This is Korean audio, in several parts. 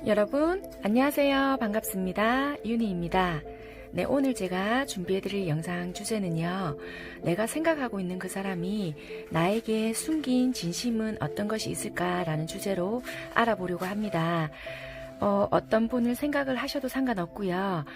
여러분 안녕하세요. 반갑습니다. 윤희입니다. 네, 오늘 제가 준비해드릴 영상 주제는요, 내가 생각하고 있는 그 사람이 나에게 숨긴 진심은 어떤 것이 있을까라는 주제로 알아보려고 합니다. 어떤 분을 생각을 하셔도 상관없고요.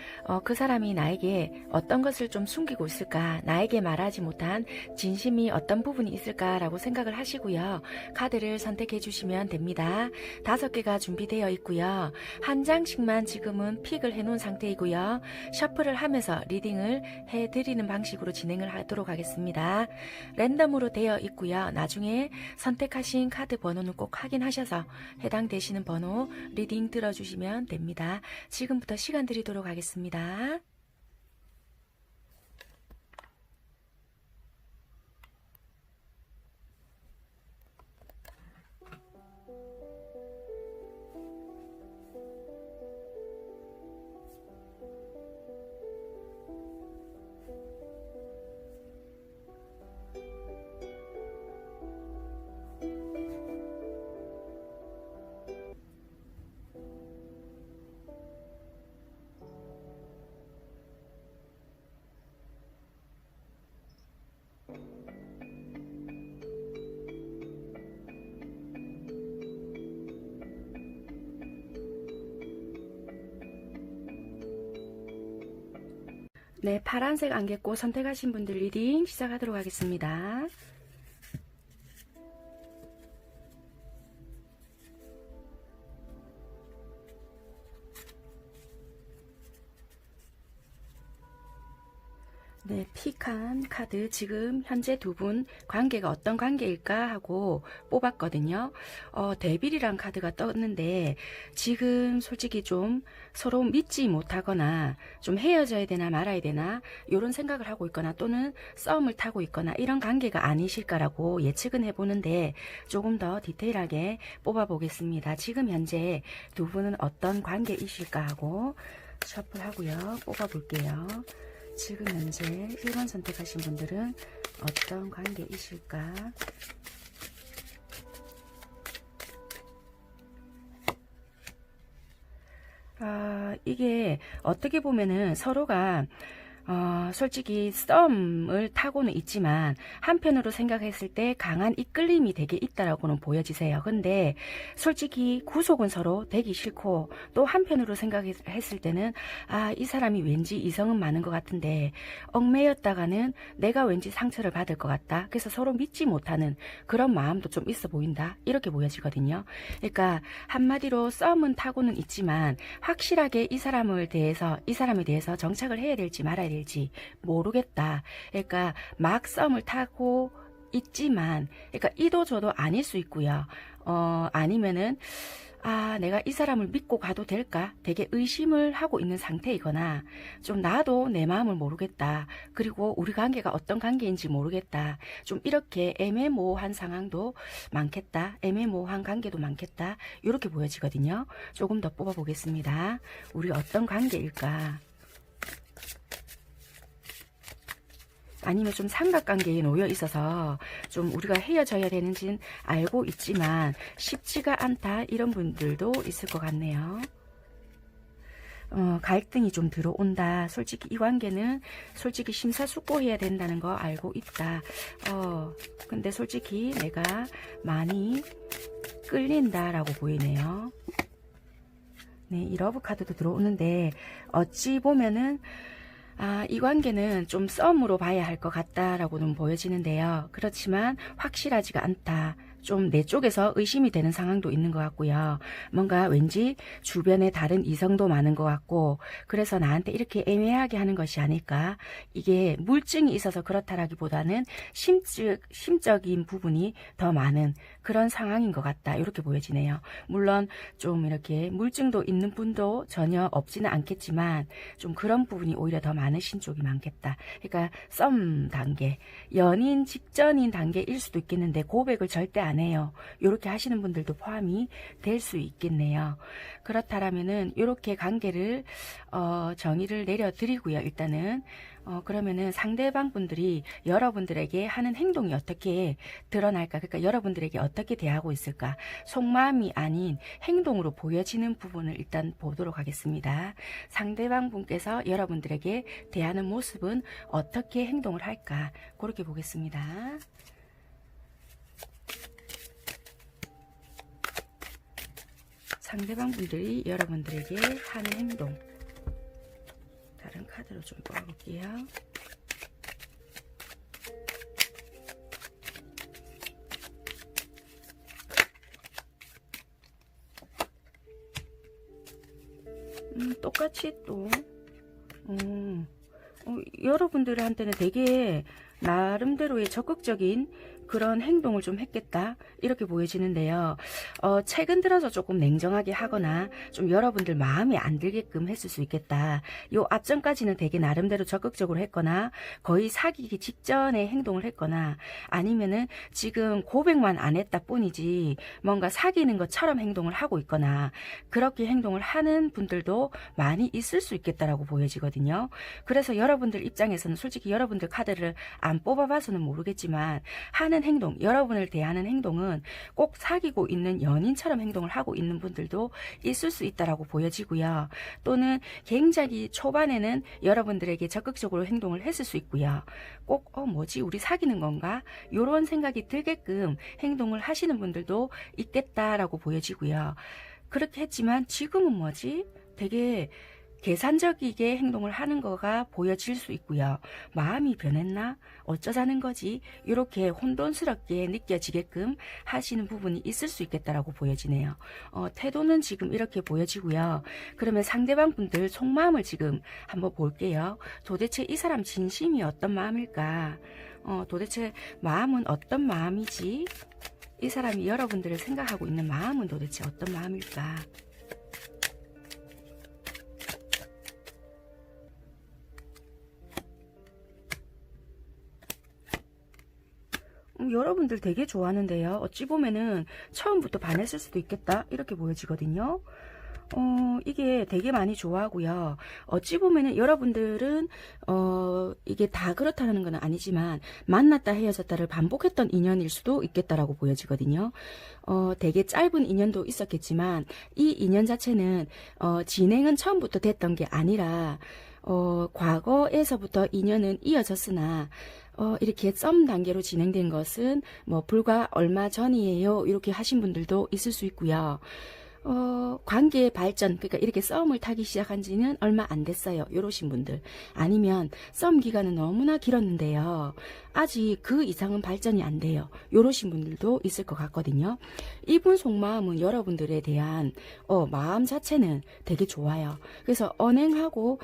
그 사람이 나에게 어떤 것을 좀 숨기고 있을까, 나에게 말하지 못한 진심이 어떤 부분이 있을까라고 생각을 하시고요. 카드를 선택해 주시면 됩니다. 5개가 준비되어 있고요. 한 장씩만 지금은 픽을 해 놓은 상태이고요. 셔플을 하면서 리딩을 해드리는 방식으로 진행을 하도록 하겠습니다. 랜덤으로 되어 있고요. 나중에 선택하신 카드 번호는 꼭 확인하셔서 해당되시는 번호 리딩 들어주시면 됩니다. 지금부터 시간 드리도록 하겠습니다. 네, 파란색 안개꽃 선택하신 분들 리딩 시작하도록 하겠습니다. 네, 픽한 카드 지금 현재 두 분 관계가 어떤 관계일까 하고 뽑았거든요. 데빌이란 카드가 떴는데 지금 솔직히 좀 서로 믿지 못하거나 좀 헤어져야 되나 말아야 되나 이런 생각을 하고 있거나 또는 싸움을 타고 있거나 이런 관계가 아니실까라고 예측은 해보는데 조금 더 디테일하게 뽑아보겠습니다. 지금 현재 두 분은 어떤 관계이실까 하고 셔플하고요. 뽑아볼게요. 지금 현재 1번 선택하신 분들은 어떤 관계이실까? 이게 어떻게 보면은 서로가 솔직히 썸을 타고는 있지만 한편으로 생각했을 때 강한 이끌림이 되게 있다라고는 보여지세요. 근데 솔직히 구속은 서로 되기 싫고 또 한편으로 생각했을 때는 이 사람이 왠지 이성은 많은 것 같은데 얽매였다가는 내가 왠지 상처를 받을 것 같다. 그래서 서로 믿지 못하는 그런 마음도 좀 있어 보인다. 이렇게 보여지거든요. 그러니까 한마디로 썸은 타고는 있지만 확실하게 이 사람에 대해서 정착을 해야 될지 말아야 될지 모르겠다. 그러니까 막 썸을 타고 있지만, 그러니까 이도저도 아닐 수 있고요. 아니면은 내가 이 사람을 믿고 가도 될까? 되게 의심을 하고 있는 상태이거나 좀 나도 내 마음을 모르겠다. 그리고 우리 관계가 어떤 관계인지 모르겠다. 좀 이렇게 애매모호한 상황도 많겠다. 애매모호한 관계도 많겠다. 이렇게 보여지거든요. 조금 더 뽑아보겠습니다. 우리 어떤 관계일까? 아니면 좀 삼각관계에 놓여 있어서 좀 우리가 헤어져야 되는지는 알고 있지만 쉽지가 않다. 이런 분들도 있을 것 같네요. 갈등이 좀 들어온다. 솔직히 이 관계는 솔직히 심사숙고해야 된다는 거 알고 있다. 근데 솔직히 내가 많이 끌린다라고 보이네요. 네, 이 러브 카드도 들어오는데 어찌 보면은 이 관계는 좀 썸으로 봐야 할 것 같다라고는 보여지는데요. 그렇지만 확실하지가 않다. 좀 내 쪽에서 의심이 되는 상황도 있는 것 같고요. 뭔가 왠지 주변에 다른 이성도 많은 것 같고 그래서 나한테 이렇게 애매하게 하는 것이 아닐까. 이게 물증이 있어서 그렇다라기보다는 심적인 부분이 더 많은 그런 상황인 것 같다. 이렇게 보여지네요. 물론 좀 이렇게 물증도 있는 분도 전혀 없지는 않겠지만 좀 그런 부분이 오히려 더 많으신 쪽이 많겠다. 그러니까 썸 단계, 연인 직전인 단계일 수도 있겠는데 고백을 절대 안 해요. 이렇게 하시는 분들도 포함이 될 수 있겠네요. 그렇다면은 이렇게 관계를 정의를 내려드리고요. 일단은 그러면은 상대방 분들이 여러분들에게 하는 행동이 어떻게 드러날까? 그러니까 여러분들에게 어떻게 대하고 있을까? 속마음이 아닌 행동으로 보여지는 부분을 일단 보도록 하겠습니다. 상대방 분께서 여러분들에게 대하는 모습은 어떻게 행동을 할까? 그렇게 보겠습니다. 상대방 분들이 여러분들에게 하는 행동, 다른 카드로 좀 뽑아볼게요. 똑같이 또 여러분들한테는 되게 나름대로의 적극적인 그런 행동을 좀 했겠다 이렇게 보여지는데요. 최근 들어서 조금 냉정하게 하거나 좀 여러분들 마음에 안 들게끔 했을 수 있겠다. 요 앞전까지는 되게 나름대로 적극적으로 했거나 거의 사귀기 직전에 행동을 했거나 아니면은 지금 고백만 안 했다 뿐이지 뭔가 사귀는 것처럼 행동을 하고 있거나 그렇게 행동을 하는 분들도 많이 있을 수 있겠다라고 보여지거든요. 그래서 여러분들 입장에서는 솔직히 여러분들 카드를 안 뽑아봐서는 모르겠지만 하는 행동, 여러분을 대하는 행동은 꼭 사귀고 있는 연인처럼 행동을 하고 있는 분들도 있을 수 있다라고 보여지고요. 또는 굉장히 초반에는 여러분들에게 적극적으로 행동을 했을 수 있고요. 꼭 뭐지 우리 사귀는 건가? 이런 생각이 들게끔 행동을 하시는 분들도 있겠다라고 보여지고요. 그렇게 했지만 지금은 뭐지? 되게 계산적이게 행동을 하는 거가 보여질 수 있고요. 마음이 변했나? 어쩌자는 거지? 이렇게 혼돈스럽게 느껴지게끔 하시는 부분이 있을 수 있겠다라고 보여지네요. 태도는 지금 이렇게 보여지고요. 그러면 상대방 분들 속마음을 지금 한번 볼게요. 도대체 이 사람 진심이 어떤 마음일까? 도대체 마음은 어떤 마음이지? 이 사람이 여러분들을 생각하고 있는 마음은 도대체 어떤 마음일까? 여러분들 되게 좋아하는데요. 어찌 보면은 처음부터 반했을 수도 있겠다 이렇게 보여지거든요. 이게 되게 많이 좋아하고요. 어찌 보면은 여러분들은 이게 다 그렇다는 건 아니지만 만났다 헤어졌다를 반복했던 인연일 수도 있겠다라고 보여지거든요. 되게 짧은 인연도 있었겠지만 이 인연 자체는 진행은 처음부터 됐던 게 아니라 과거에서부터 인연은 이어졌으나 이렇게 썸 단계로 진행된 것은 뭐 불과 얼마 전이에요. 이렇게 하신 분들도 있을 수 있고요. 관계의 발전, 그러니까 이렇게 썸을 타기 시작한 지는 얼마 안 됐어요. 요러신 분들. 아니면 썸 기간은 너무나 길었는데요. 아직 그 이상은 발전이 안 돼요. 요러신 분들도 있을 것 같거든요. 이분 속마음은 여러분들에 대한 마음 자체는 되게 좋아요. 그래서 언행하고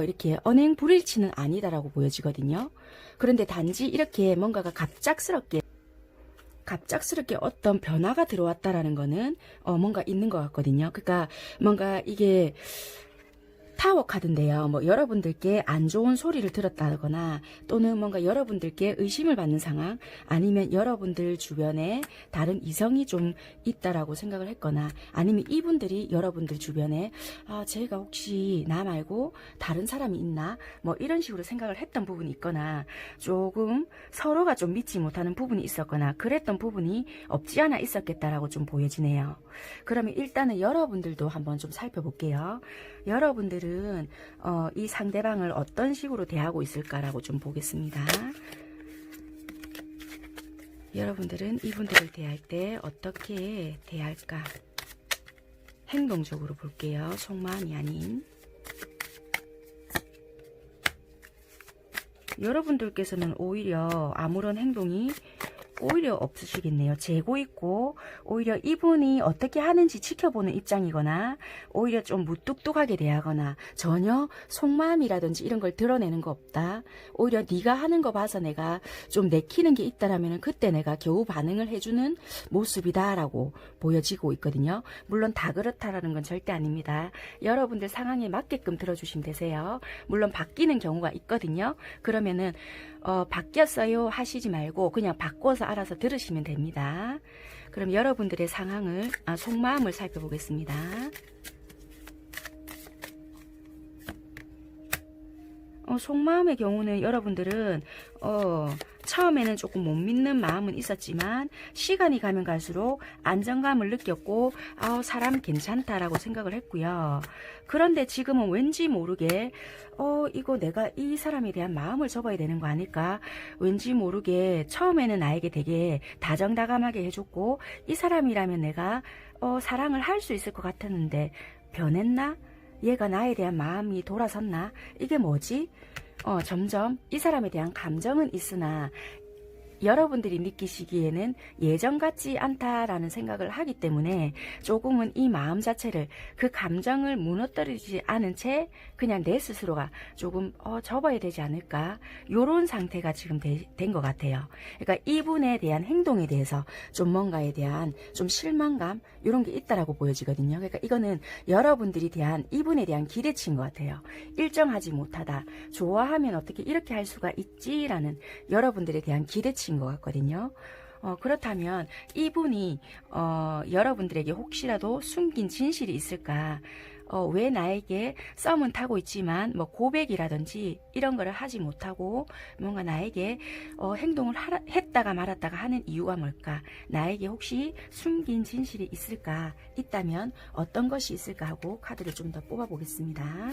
이렇게 언행 불일치는 아니다라고 보여지거든요. 그런데 단지 이렇게 뭔가가 갑작스럽게 어떤 변화가 들어왔다라는 거는 뭔가 있는 것 같거든요. 그러니까 뭔가 이게 타워 카드인데요. 뭐 여러분들께 안 좋은 소리를 들었다거나 또는 뭔가 여러분들께 의심을 받는 상황, 아니면 여러분들 주변에 다른 이성이 좀 있다라고 생각을 했거나, 아니면 이분들이 여러분들 주변에 제가 혹시 나 말고 다른 사람이 있나 뭐 이런 식으로 생각을 했던 부분이 있거나, 조금 서로가 좀 믿지 못하는 부분이 있었거나 그랬던 부분이 없지 않아 있었겠다라고 좀 보여지네요. 그러면 일단은 여러분들도 한번 좀 살펴볼게요. 여러분들은 이 상대방을 어떤 식으로 대하고 있을까라고 좀 보겠습니다. 여러분들은 이분들을 대할 때 어떻게 대할까? 행동적으로 볼게요. 속마음이 아닌. 여러분들께서는 오히려 아무런 행동이 오히려 없으시겠네요. 재고 있고 오히려 이분이 어떻게 하는지 지켜보는 입장이거나, 오히려 좀 무뚝뚝하게 대하거나, 전혀 속마음이라든지 이런 걸 드러내는 거 없다. 오히려 네가 하는 거 봐서 내가 좀 내키는 게 있다라면 그때 내가 겨우 반응을 해주는 모습이다라고 보여지고 있거든요. 물론 다 그렇다라는 건 절대 아닙니다. 여러분들 상황에 맞게끔 들어주시면 되세요. 물론 바뀌는 경우가 있거든요. 그러면은 바뀌었어요 하시지 말고 그냥 바꿔서 알아서 들으시면 됩니다. 그럼 여러분들의 상황을 속마음을 살펴보겠습니다. 속마음의 경우는 여러분들은 처음에는 조금 못 믿는 마음은 있었지만 시간이 가면 갈수록 안정감을 느꼈고 사람 괜찮다라고 생각을 했고요. 그런데 지금은 왠지 모르게 이거 내가 이 사람에 대한 마음을 접어야 되는 거 아닐까? 왠지 모르게 처음에는 나에게 되게 다정다감하게 해줬고 이 사람이라면 내가 사랑을 할 수 있을 것 같았는데 변했나? 얘가 나에 대한 마음이 돌아섰나? 이게 뭐지? 점점 이 사람에 대한 감정은 있으나 여러분들이 느끼시기에는 예전 같지 않다라는 생각을 하기 때문에 조금은 이 마음 자체를, 그 감정을 무너뜨리지 않은 채 그냥 내 스스로가 조금 접어야 되지 않을까, 요런 상태가 지금 된 것 같아요. 그러니까 이분에 대한 행동에 대해서 좀 뭔가에 대한 좀 실망감 이런 게 있다라고 보여지거든요. 그러니까 이거는 여러분들이 대한 이분에 대한 기대치인 것 같아요. 일정하지 못하다, 좋아하면 어떻게 이렇게 할 수가 있지라는 여러분들에 대한 기대치인 것 같거든요. 그렇다면 이분이 여러분들에게 혹시라도 숨긴 진실이 있을까? 왜 나에게 썸은 타고 있지만 뭐 고백이라든지 이런 거를 하지 못하고 뭔가 나에게 행동을 했다가 말았다가 하는 이유가 뭘까? 나에게 혹시 숨긴 진실이 있을까? 있다면 어떤 것이 있을까 하고 카드를 좀 더 뽑아 보겠습니다.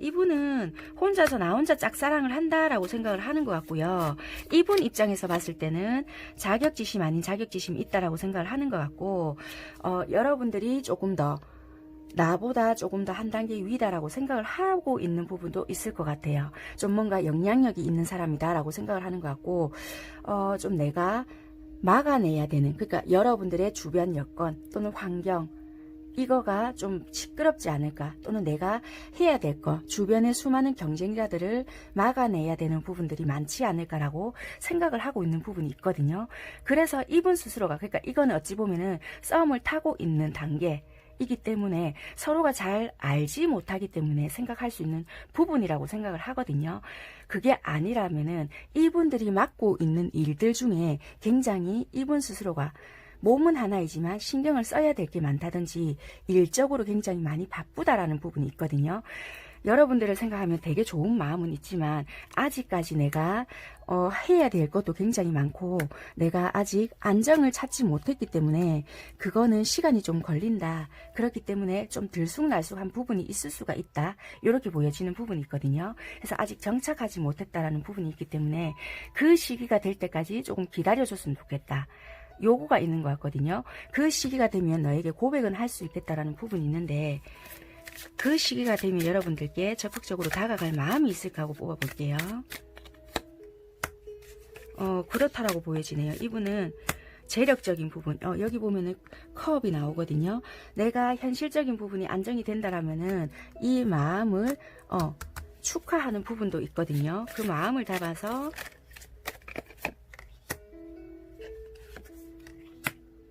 이분은 혼자서 나 혼자 짝사랑을 한다라고 생각을 하는 것 같고요. 이분 입장에서 봤을 때는 자격지심 아닌 자격지심이 있다라고 생각을 하는 것 같고, 여러분들이 조금 더 나보다 조금 더 한 단계 위다라고 생각을 하고 있는 부분도 있을 것 같아요. 좀 뭔가 영향력이 있는 사람이다라고 생각을 하는 것 같고, 좀 내가 막아내야 되는, 그러니까 여러분들의 주변 여건 또는 환경, 이거가 좀 시끄럽지 않을까, 또는 내가 해야 될 거, 주변의 수많은 경쟁자들을 막아내야 되는 부분들이 많지 않을까라고 생각을 하고 있는 부분이 있거든요. 그래서 이분 스스로가, 그러니까 이거는 어찌 보면은 싸움을 타고 있는 단계이기 때문에 서로가 잘 알지 못하기 때문에 생각할 수 있는 부분이라고 생각을 하거든요. 그게 아니라면은 이분들이 맡고 있는 일들 중에 굉장히 이분 스스로가 몸은 하나이지만 신경을 써야 될 게 많다든지 일적으로 굉장히 많이 바쁘다라는 부분이 있거든요. 여러분들을 생각하면 되게 좋은 마음은 있지만 아직까지 내가 해야 될 것도 굉장히 많고 내가 아직 안정을 찾지 못했기 때문에 그거는 시간이 좀 걸린다. 그렇기 때문에 좀 들쑥날쑥한 부분이 있을 수가 있다. 이렇게 보여지는 부분이 있거든요. 그래서 아직 정착하지 못했다라는 부분이 있기 때문에 그 시기가 될 때까지 조금 기다려줬으면 좋겠다. 요구가 있는 것 같거든요. 그 시기가 되면 너에게 고백은 할 수 있겠다라는 부분이 있는데 그 시기가 되면 여러분들께 적극적으로 다가갈 마음이 있을까 하고 뽑아볼게요. 그렇다라고 보여지네요. 이분은 재력적인 부분, 여기 보면은 컵이 나오거든요. 내가 현실적인 부분이 안정이 된다라면은 이 마음을 축하하는 부분도 있거든요. 그 마음을 담아서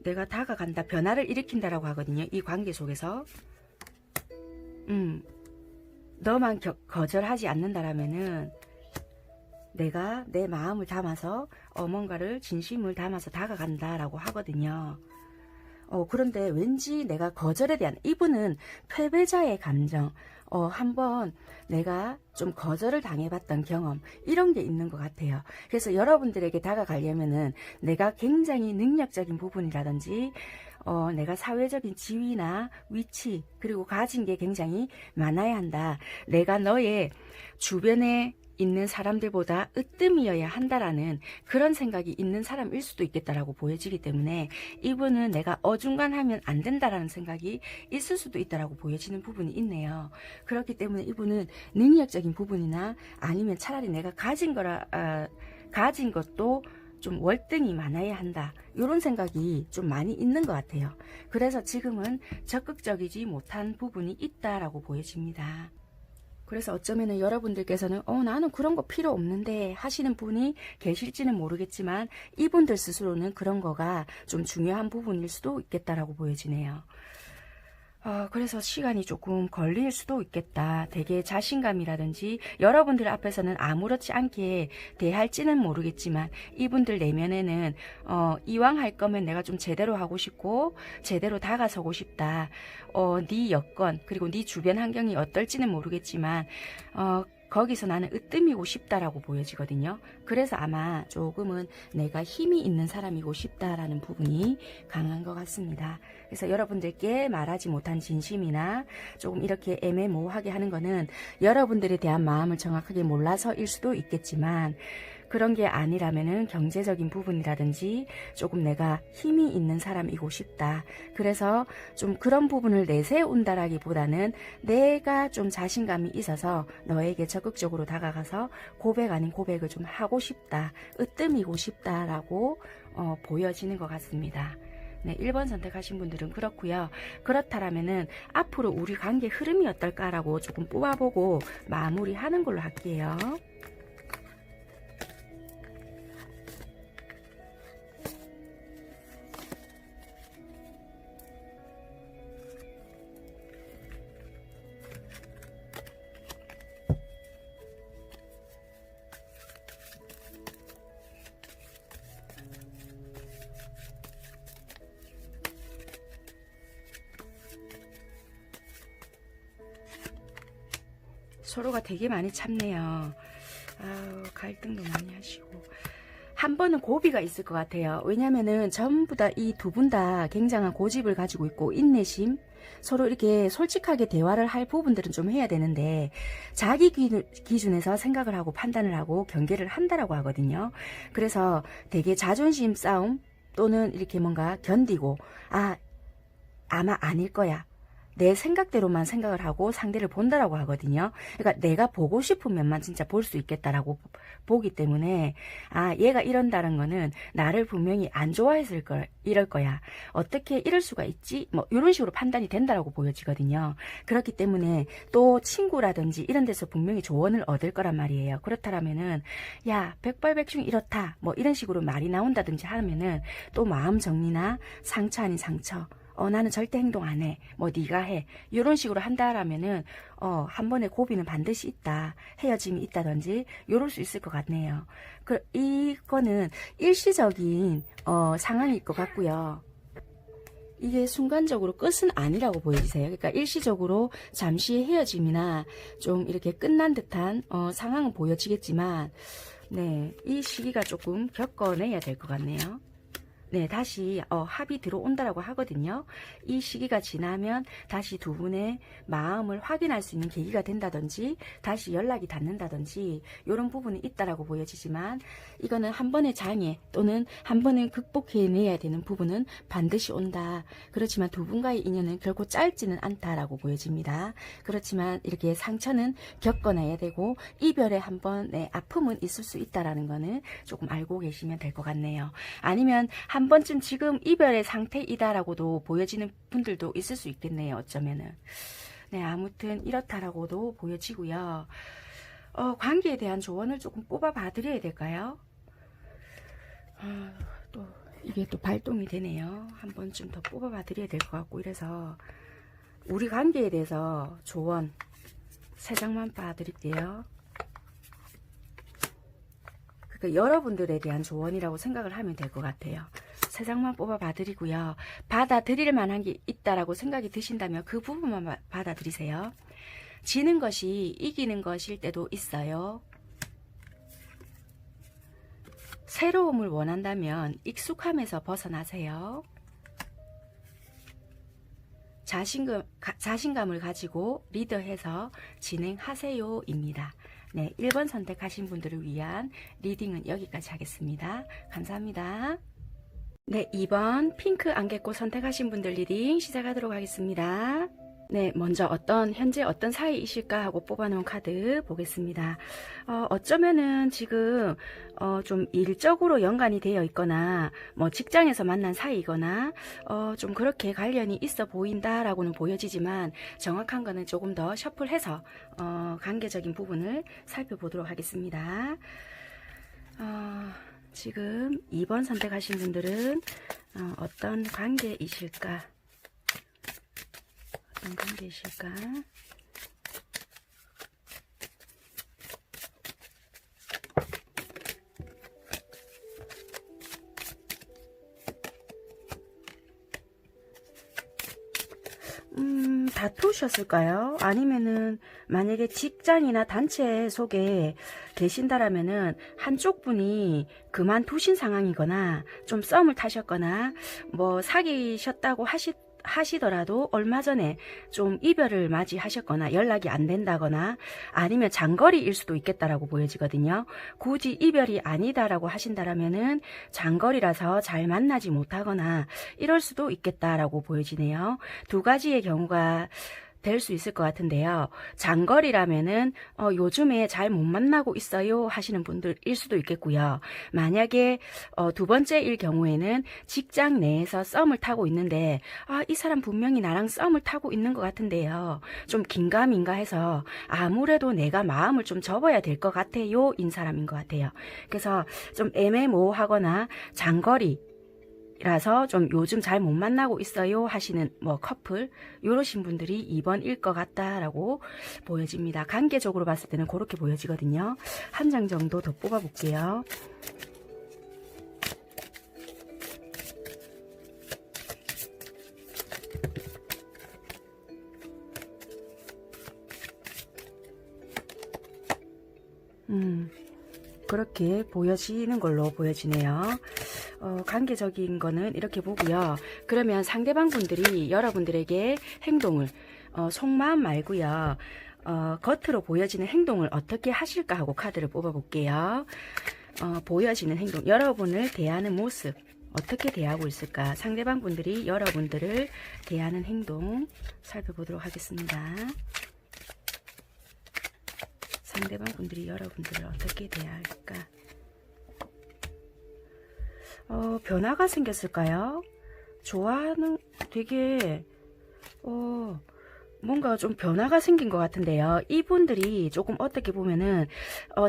내가 다가간다, 변화를 일으킨다라고 하거든요. 이 관계 속에서. 너만 거절하지 않는다라면은 내가 내 마음을 담아서 뭔가를 진심을 담아서 다가간다라고 하거든요. 그런데 왠지 내가 거절에 대한, 이분은 패배자의 감정, 한번 내가 좀 거절을 당해봤던 경험, 이런 게 있는 것 같아요. 그래서 여러분들에게 다가가려면은 내가 굉장히 능력적인 부분이라든지 내가 사회적인 지위나 위치 그리고 가진 게 굉장히 많아야 한다. 내가 너의 주변에 있는 사람들보다 으뜸이어야 한다라는 그런 생각이 있는 사람일 수도 있겠다라고 보여지기 때문에 이분은 내가 어중간하면 안 된다라는 생각이 있을 수도 있다라고 보여지는 부분이 있네요. 그렇기 때문에 이분은 능력적인 부분이나 아니면 차라리 내가 가진 것도 좀 월등히 많아야 한다. 이런 생각이 좀 많이 있는 것 같아요. 그래서 지금은 적극적이지 못한 부분이 있다라고 보여집니다. 그래서 어쩌면은 여러분들께서는 나는 그런 거 필요 없는데 하시는 분이 계실지는 모르겠지만 이분들 스스로는 그런 거가 좀 중요한 부분일 수도 있겠다라고 보여지네요. 그래서 시간이 조금 걸릴 수도 있겠다. 되게 자신감이라든지 여러분들 앞에서는 아무렇지 않게 대할지는 모르겠지만 이분들 내면에는 이왕 할 거면 내가 좀 제대로 하고 싶고 제대로 다가서고 싶다. 네 여건 그리고 네 주변 환경이 어떨지는 모르겠지만 거기서 나는 으뜸이고 싶다라고 보여지거든요. 그래서 아마 조금은 내가 힘이 있는 사람이고 싶다라는 부분이 강한 것 같습니다. 그래서 여러분들께 말하지 못한 진심이나 조금 이렇게 애매모호하게 하는 거는 여러분들에 대한 마음을 정확하게 몰라서일 수도 있겠지만 그런 게 아니라면은 경제적인 부분이라든지 조금 내가 힘이 있는 사람이고 싶다. 그래서 좀 그런 부분을 내세운다라기보다는 내가 좀 자신감이 있어서 너에게 적극적으로 다가가서 고백 아닌 고백을 좀 하고 싶다. 으뜸이고 싶다라고 보여지는 것 같습니다. 네, 1번 선택하신 분들은 그렇고요. 그렇다라면은 앞으로 우리 관계 흐름이 어떨까라고 조금 뽑아보고 마무리하는 걸로 할게요. 서로가 되게 많이 참네요. 갈등도 많이 하시고 한 번은 고비가 있을 것 같아요. 왜냐면은 전부 다 이 두 분 다 굉장한 고집을 가지고 있고 인내심, 서로 이렇게 솔직하게 대화를 할 부분들은 좀 해야 되는데 자기 기준에서 생각을 하고 판단을 하고 경계를 한다라고 하거든요. 그래서 되게 자존심 싸움 또는 이렇게 뭔가 견디고 아마 아닐 거야. 내 생각대로만 생각을 하고 상대를 본다라고 하거든요. 그러니까 내가 보고 싶은 면만 진짜 볼 수 있겠다라고 보기 때문에 얘가 이런다는 거는 나를 분명히 안 좋아해서 이럴 거야. 어떻게 이럴 수가 있지? 뭐 이런 식으로 판단이 된다라고 보여지거든요. 그렇기 때문에 또 친구라든지 이런 데서 분명히 조언을 얻을 거란 말이에요. 그렇다면은 야 백발백중 이렇다 뭐 이런 식으로 말이 나온다든지 하면은 또 마음 정리나 상처 아닌 상처 나는 절대 행동 안 해. 뭐 네가 해. 이런 식으로 한다라면은 한 번의 고비는 반드시 있다. 헤어짐이 있다든지 이럴 수 있을 것 같네요. 이거는 일시적인 상황일 것 같고요. 이게 순간적으로 끝은 아니라고 보여지세요. 그러니까 일시적으로 잠시 헤어짐이나 좀 이렇게 끝난 듯한 상황은 보여지겠지만, 네, 이 시기가 조금 겪어내야 될 것 같네요. 네, 다시 합이 들어온다라고 하거든요. 이 시기가 지나면 다시 두 분의 마음을 확인할 수 있는 계기가 된다든지 다시 연락이 닿는다든지 이런 부분이 있다라고 보여지지만, 이거는 한 번의 장애 또는 한 번은 극복해내야 되는 부분은 반드시 온다. 그렇지만 두 분과의 인연은 결코 짧지는 않다라고 보여집니다. 그렇지만 이렇게 상처는 겪어내야 되고 이별에 한 번의 아픔은 있을 수 있다라는 거는 조금 알고 계시면 될 것 같네요. 아니면 한 번쯤 지금 이별의 상태이다라고도 보여지는 분들도 있을 수 있겠네요. 어쩌면은. 네, 아무튼 이렇다라고도 보여지고요. 관계에 대한 조언을 조금 뽑아 봐드려야 될까요? 또 이게 또 발동이 되네요. 한 번쯤 더 뽑아 봐드려야 될 것 같고, 이래서 우리 관계에 대해서 조언 3장만 봐드릴게요. 그러니까 여러분들에 대한 조언이라고 생각을 하면 될 것 같아요. 3장만 뽑아 봐드리고요. 받아들일 만한 게 있다라고 생각이 드신다면 그 부분만 받아들이세요. 지는 것이 이기는 것일 때도 있어요. 새로움을 원한다면 익숙함에서 벗어나세요. 자신감을 가지고 리더해서 진행하세요 입니다. 네, 1번 선택하신 분들을 위한 리딩은 여기까지 하겠습니다. 감사합니다. 네, 2번 핑크 안개꽃 선택하신 분들 리딩 시작하도록 하겠습니다. 네, 먼저 현재 어떤 사이이실까 하고 뽑아놓은 카드 보겠습니다. 어쩌면은 지금 좀 일적으로 연관이 되어 있거나 뭐 직장에서 만난 사이이거나 좀 그렇게 관련이 있어 보인다라고는 보여지지만, 정확한 거는 조금 더 셔플해서 관계적인 부분을 살펴보도록 하겠습니다. 지금 2번 선택하신 분들은 어떤 관계이실까? 어떤 관계이실까? 다투셨을까요? 아니면은 만약에 직장이나 단체 속에 계신다라면은 한쪽 분이 그만두신 상황이거나 좀 썸을 타셨거나 뭐 사귀셨다고 하시더라도 얼마 전에 좀 이별을 맞이하셨거나 연락이 안 된다거나, 아니면 장거리일 수도 있겠다라고 보여지거든요. 굳이 이별이 아니다라고 하신다라면은 장거리라서 잘 만나지 못하거나 이럴 수도 있겠다라고 보여지네요. 두 가지의 경우가 될 수 있을 것 같은데요. 장거리라면은 요즘에 잘 못 만나고 있어요 하시는 분들일 수도 있겠고요. 만약에 두 번째일 경우에는 직장 내에서 썸을 타고 있는데, 이 사람 분명히 나랑 썸을 타고 있는 것 같은데요, 좀 긴가민가 해서 아무래도 내가 마음을 좀 접어야 될 것 같아요 인 사람인 것 같아요. 그래서 좀 애매모호하거나 장거리 라서 좀 요즘 잘 못 만나고 있어요 하시는 뭐 커플, 요러신 분들이 2번일 것 같다라고 보여집니다. 관계적으로 봤을 때는 그렇게 보여지거든요. 한 장 정도 더 뽑아 볼게요. 그렇게 보여지는 걸로 보여지네요. 관계적인 거는 이렇게 보고요. 그러면 상대방 분들이 여러분들에게 행동을 속마음 말고요, 겉으로 보여지는 행동을 어떻게 하실까 하고 카드를 뽑아 볼게요. 보여지는 행동, 여러분을 대하는 모습 어떻게 대하고 있을까, 상대방 분들이 여러분들을 대하는 행동 살펴보도록 하겠습니다. 상대방 분들이 여러분들을 어떻게 대할까? 변화가 생겼을까요? 좋아하는, 되게 뭔가 좀 변화가 생긴 것 같은데요. 이분들이 조금 어떻게 보면은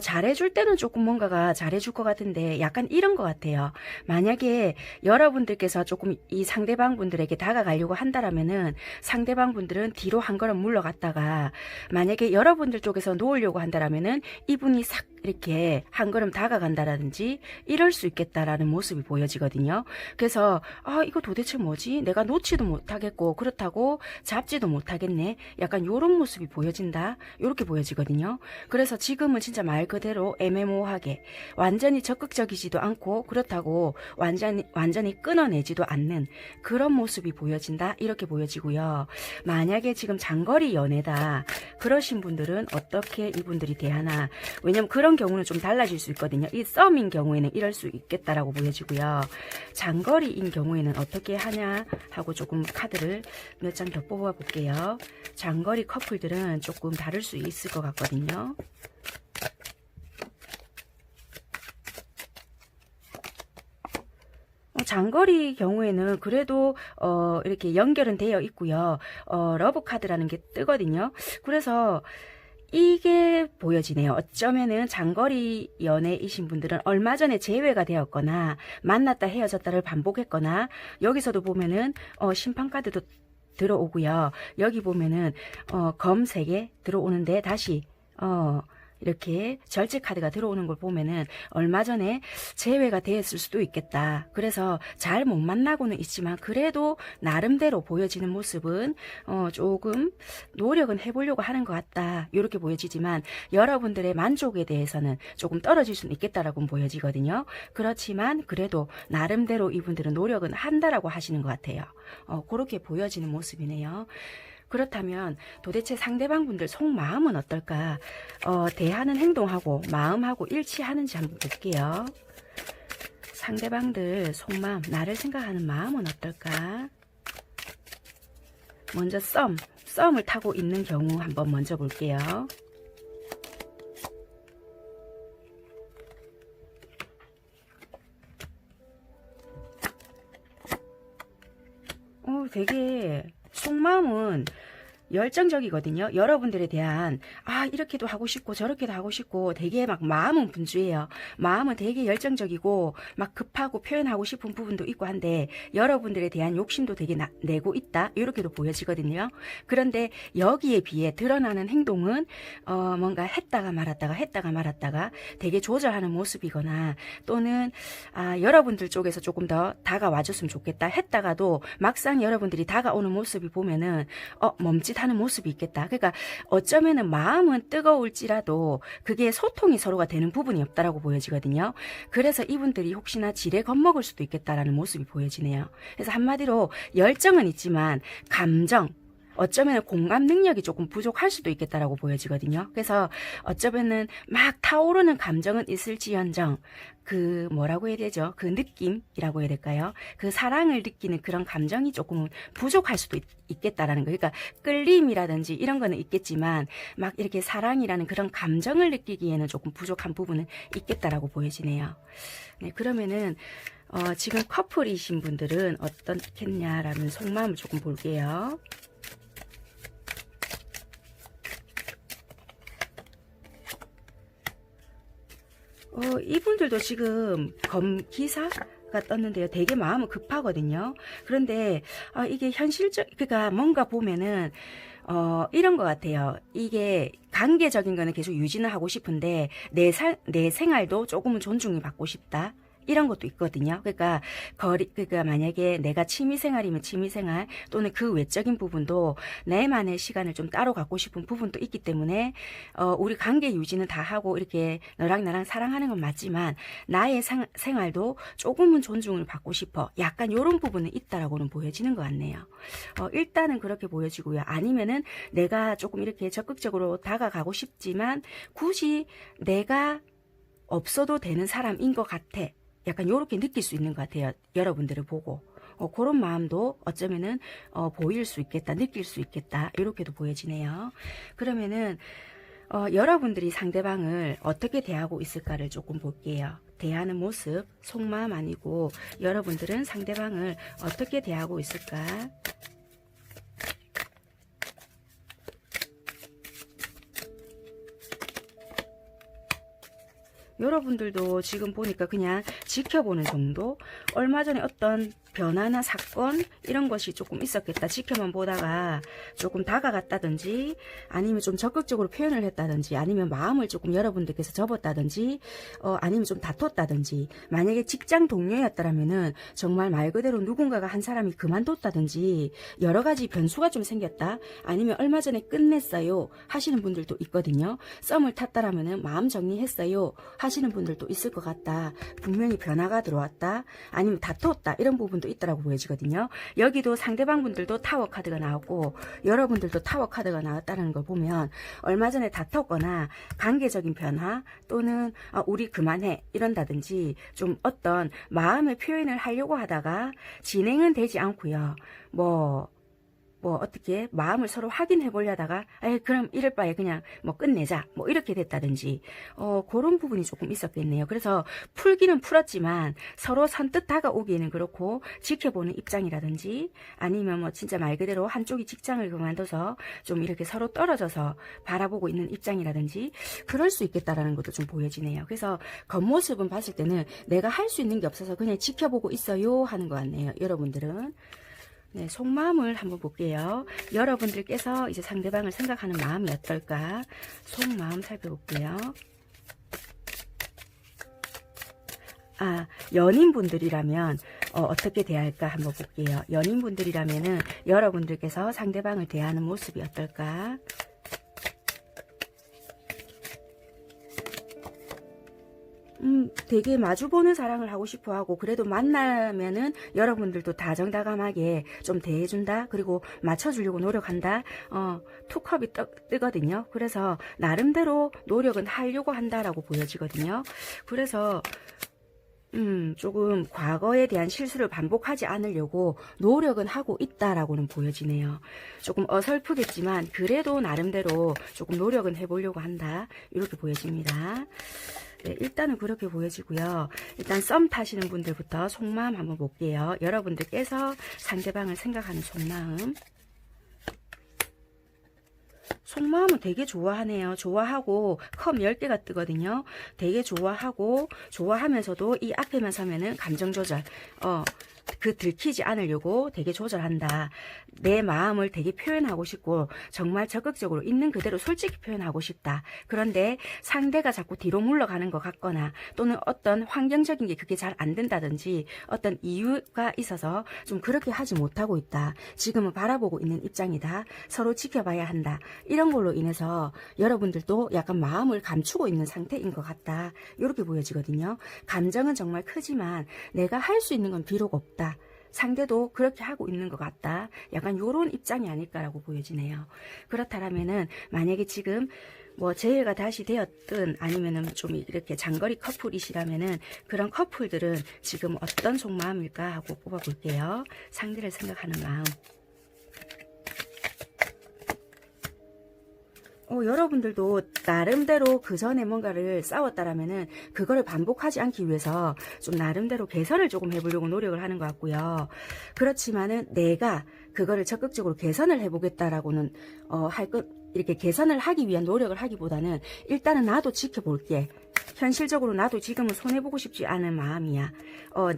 잘해줄 때는 조금 뭔가가 잘해줄 것 같은데 약간 이런 것 같아요. 만약에 여러분들께서 조금 이 상대방 분들에게 다가가려고 한다라면은 상대방 분들은 뒤로 한 걸음 물러갔다가, 만약에 여러분들 쪽에서 놓으려고 한다라면은 이분이 싹 이렇게 한 걸음 다가간다라든지 이럴 수 있겠다라는 모습이 보여지거든요. 그래서 이거 도대체 뭐지? 내가 놓지도 못하겠고 그렇다고 잡지도 못하겠네. 약간 요런 모습이 보여진다. 요렇게 보여지거든요. 그래서 지금은 진짜 말 그대로 애매모호하게 완전히 적극적이지도 않고 그렇다고 완전히 끊어내지도 않는 그런 모습이 보여진다. 이렇게 보여지고요. 만약에 지금 장거리 연애다. 그러신 분들은 어떻게 이분들이 대하나. 왜냐면 그런 경우는 좀 달라질 수 있거든요. 이 썸인 경우에는 이럴 수 있겠다라고 보여지고요. 장거리인 경우에는 어떻게 하냐 하고 조금 카드를 몇 장 더 뽑아 볼게요. 장거리 커플들은 조금 다를 수 있을 것 같거든요. 장거리 경우에는 그래도 이렇게 연결은 되어 있고요. 러브 카드라는 게 뜨거든요. 그래서 이게 보여지네요. 어쩌면은 장거리 연애이신 분들은 얼마 전에 재회가 되었거나 만났다 헤어졌다를 반복했거나 여기서도 보면은 심판 카드도 들어오고요. 여기 보면은 검 3개 들어오는데 다시 이렇게 절제 카드가 들어오는 걸 보면은 얼마 전에 재회가 되었을 수도 있겠다. 그래서 잘 못 만나고는 있지만 그래도 나름대로 보여지는 모습은 조금 노력은 해보려고 하는 것 같다. 이렇게 보여지지만 여러분들의 만족에 대해서는 조금 떨어질 수는 있겠다라고 보여지거든요. 그렇지만 그래도 나름대로 이분들은 노력은 한다라고 하시는 것 같아요. 그렇게 보여지는 모습이네요. 그렇다면 도대체 상대방분들 속마음은 어떨까? 대하는 행동하고 마음하고 일치하는지 한번 볼게요. 상대방들 속마음, 나를 생각하는 마음은 어떨까? 먼저 썸을 타고 있는 경우 한번 먼저 볼게요. 되게 속마음은 열정적이거든요. 여러분들에 대한 이렇게도 하고 싶고 저렇게도 하고 싶고 되게 막 마음은 분주해요. 마음은 되게 열정적이고 막 급하고 표현하고 싶은 부분도 있고 한데 여러분들에 대한 욕심도 되게 내고 있다. 이렇게도 보여지거든요. 그런데 여기에 비해 드러나는 행동은 뭔가 했다가 말았다가 되게 조절하는 모습이거나 또는 여러분들 쪽에서 조금 더 다가와줬으면 좋겠다 했다가도 막상 여러분들이 다가오는 모습이 보면은 멈칫하는 모습이 있겠다. 그러니까 어쩌면은 마음은 뜨거울지라도 그게 소통이 서로가 되는 부분이 없다라고 보여지거든요. 그래서 이분들이 혹시나 지레 겁먹을 수도 있겠다라는 모습이 보여지네요. 그래서 한마디로 열정은 있지만 감정, 어쩌면 공감 능력이 조금 부족할 수도 있겠다라고 보여지거든요. 그래서 어쩌면은 막 타오르는 감정은 있을지언정 그 뭐라고 해야 되죠? 그 느낌이라고 해야 될까요? 그 사랑을 느끼는 그런 감정이 조금 부족할 수도 있겠다라는 거예요. 그러니까 끌림이라든지 이런 거는 있겠지만 막 이렇게 사랑이라는 그런 감정을 느끼기에는 조금 부족한 부분은 있겠다라고 보여지네요. 네, 그러면은 지금 커플이신 분들은 어떻겠냐라는 속마음을 조금 볼게요. 이분들도 지금 기사가 떴는데요. 되게 마음은 급하거든요. 그런데 이게 그러니까 뭔가 보면은 이런 것 같아요. 이게 관계적인 거는 계속 유지는 하고 싶은데 내 생활도 조금은 존중이 받고 싶다. 이런 것도 있거든요. 그러니까 만약에 내가 취미생활이면 취미생활 또는 그 외적인 부분도 내만의 시간을 좀 따로 갖고 싶은 부분도 있기 때문에 우리 관계 유지는 다 하고 이렇게 너랑 나랑 사랑하는 건 맞지만 나의 생활도 조금은 존중을 받고 싶어. 약간 이런 부분은 있다라고는 보여지는 것 같네요. 일단은 그렇게 보여지고요. 아니면은 내가 조금 이렇게 적극적으로 다가가고 싶지만 굳이 내가 없어도 되는 사람인 것 같아. 약간 요렇게 느낄 수 있는 것 같아요. 여러분들을 보고. 그런 마음도 어쩌면은 보일 수 있겠다. 느낄 수 있겠다. 이렇게도 보여지네요. 그러면은 여러분들이 상대방을 어떻게 대하고 있을까를 조금 볼게요. 대하는 모습, 속마음 아니고 여러분들은 상대방을 어떻게 대하고 있을까? 여러분들도 지금 보니까 그냥 지켜보는 정도? 얼마 전에 어떤 변화나 사건 이런 것이 조금 있었겠다. 지켜만 보다가 조금 다가갔다든지 아니면 좀 적극적으로 표현을 했다든지 아니면 마음을 조금 여러분들께서 접었다든지 아니면 좀 다퉜다든지 만약에 직장 동료였다라면은 정말 말 그대로 누군가가 한 사람이 그만뒀다든지 여러 가지 변수가 좀 생겼다. 아니면 얼마 전에 끝냈어요 하시는 분들도 있거든요. 썸을 탔다라면은 마음 정리했어요 하시는 분들도 있을 것 같다. 분명히 변화가 들어왔다. 아니면 다퉜다. 이런 부분도 있다라고 보여지거든요. 여기도 상대방 분들도 타워 카드가 나왔고 여러분들도 타워 카드가 나왔다는 걸 보면 얼마 전에 다퉜거나 관계적인 변화 또는 우리 그만해 이런다든지 좀 어떤 마음의 표현을 하려고 하다가 진행은 되지 않고요. 뭐 어떻게 마음을 서로 확인해 보려다가 그럼 이럴 바에 그냥 뭐 끝내자 뭐 이렇게 됐다든지 그런 부분이 조금 있었겠네요. 그래서 풀기는 풀었지만 서로 선뜻 다가오기에는 그렇고 지켜보는 입장이라든지 아니면 뭐 진짜 말 그대로 한쪽이 직장을 그만둬서 좀 이렇게 서로 떨어져서 바라보고 있는 입장이라든지 그럴 수 있겠다라는 것도 좀 보여지네요. 그래서 겉모습은 봤을 때는 내가 할 수 있는 게 없어서 그냥 지켜보고 있어요 하는 것 같네요. 여러분들은. 네, 속마음을 한번 볼게요. 여러분들께서 이제 상대방을 생각하는 마음이 어떨까? 속마음 살펴볼게요. 연인분들이라면 어떻게 대할까 한번 볼게요. 연인분들이라면은 여러분들께서 상대방을 대하는 모습이 어떨까? 되게 마주보는 사랑을 하고 싶어 하고 그래도 만나면은 여러분들도 다정다감하게 좀 대해준다. 그리고 맞춰주려고 노력한다. 투컵이 뜨거든요. 그래서 나름대로 노력은 하려고 한다라고 보여지거든요. 그래서 조금 과거에 대한 실수를 반복하지 않으려고 노력은 하고 있다라고는 보여지네요. 조금 어설프겠지만 그래도 나름대로 조금 노력은 해보려고 한다. 이렇게 보여집니다. 네, 일단은 그렇게 보여지고요. 일단 썸 타시는 분들부터 속마음 한번 볼게요. 여러분들께서 상대방을 생각하는 속마음. 속마음은 되게 좋아하네요. 좋아하고 컵 10개가 뜨거든요. 되게 좋아하고 좋아하면서도 이 앞에만 서면은 감정 조절 들키지 않으려고 되게 조절한다. 내 마음을 되게 표현하고 싶고 정말 적극적으로 있는 그대로 솔직히 표현하고 싶다. 그런데 상대가 자꾸 뒤로 물러가는 것 같거나 또는 어떤 환경적인 게 그게 잘 안 된다든지 어떤 이유가 있어서 좀 그렇게 하지 못하고 있다. 지금은 바라보고 있는 입장이다. 서로 지켜봐야 한다. 이런 걸로 인해서 여러분들도 약간 마음을 감추고 있는 상태인 것 같다. 이렇게 보여지거든요. 감정은 정말 크지만 내가 할 수 있는 건 비록 없다. 상대도 그렇게 하고 있는 것 같다. 약간 요런 입장이 아닐까라고 보여지네요. 그렇다면은 만약에 지금 뭐 재회가 다시 되었든 아니면은 좀 이렇게 장거리 커플이시라면은 그런 커플들은 지금 어떤 속마음일까 하고 뽑아볼게요. 상대를 생각하는 마음. 여러분들도 나름대로 그 전에 뭔가를 싸웠다라면은 그거를 반복하지 않기 위해서 좀 나름대로 개선을 조금 해보려고 노력을 하는 것 같고요. 그렇지만은 내가 그거를 적극적으로 개선을 해보겠다라고는 이렇게 개선을 하기 위한 노력을 하기보다는 일단은 나도 지켜볼게. 현실적으로 나도 지금은 손해보고 싶지 않은 마음이야.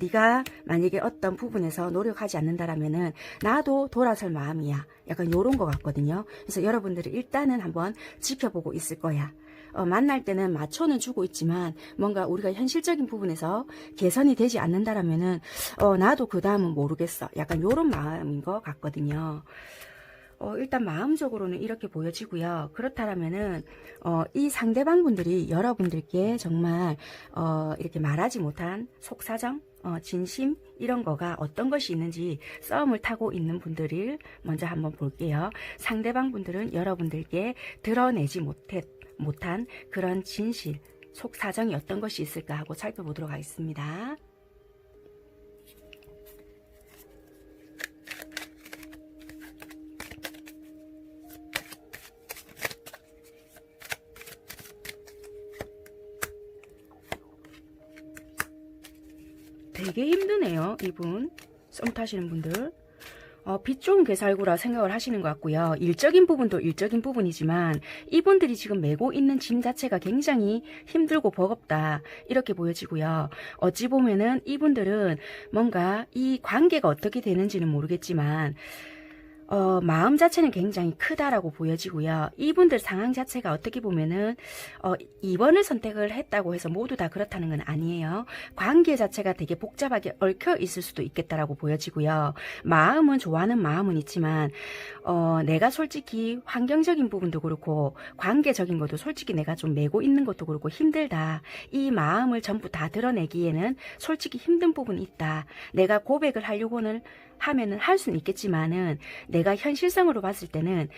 네가 만약에 어떤 부분에서 노력하지 않는다라면은 나도 돌아설 마음이야. 약간 요런 것 같거든요. 그래서 여러분들이 일단은 한번 지켜보고 있을 거야. 만날 때는 맞춰는 주고 있지만 뭔가 우리가 현실적인 부분에서 개선이 되지 않는다라면은 나도 그 다음은 모르겠어. 약간 요런 마음인 것 같거든요. 일단 마음적으로는 이렇게 보여지고요. 그렇다면은 이 상대방 분들이 여러분들께 정말 이렇게 말하지 못한 속사정, 진심 이런 거가 어떤 것이 있는지 썸을 타고 있는 분들을 먼저 한번 볼게요. 상대방 분들은 여러분들께 드러내지 못한 그런 진실, 속사정이 어떤 것이 있을까 하고 살펴보도록 하겠습니다. 되게 힘드네요. 이분 썸 타시는 분들 빚 좋은 괴살구라 생각을 하시는 것 같고요. 일적인 부분도 일적인 부분이지만 이분들이 지금 메고 있는 짐 자체가 굉장히 힘들고 버겁다 이렇게 보여지고요. 어찌 보면은 이분들은 뭔가 이 관계가 어떻게 되는지는 모르겠지만 마음 자체는 굉장히 크다라고 보여지고요. 이분들 상황 자체가 어떻게 보면은 2번을 선택을 했다고 해서 모두 다 그렇다는 건 아니에요. 관계 자체가 되게 복잡하게 얽혀 있을 수도 있겠다라고 보여지고요. 마음은 좋아하는 마음은 있지만 내가 솔직히 환경적인 부분도 그렇고 관계적인 것도 솔직히 내가 좀 메고 있는 것도 그렇고 힘들다. 이 마음을 전부 다 드러내기에는 솔직히 힘든 부분이 있다. 내가 고백을 하려고는 하면은 할 수는 있겠지만은 내가 현실성으로 봤을 때는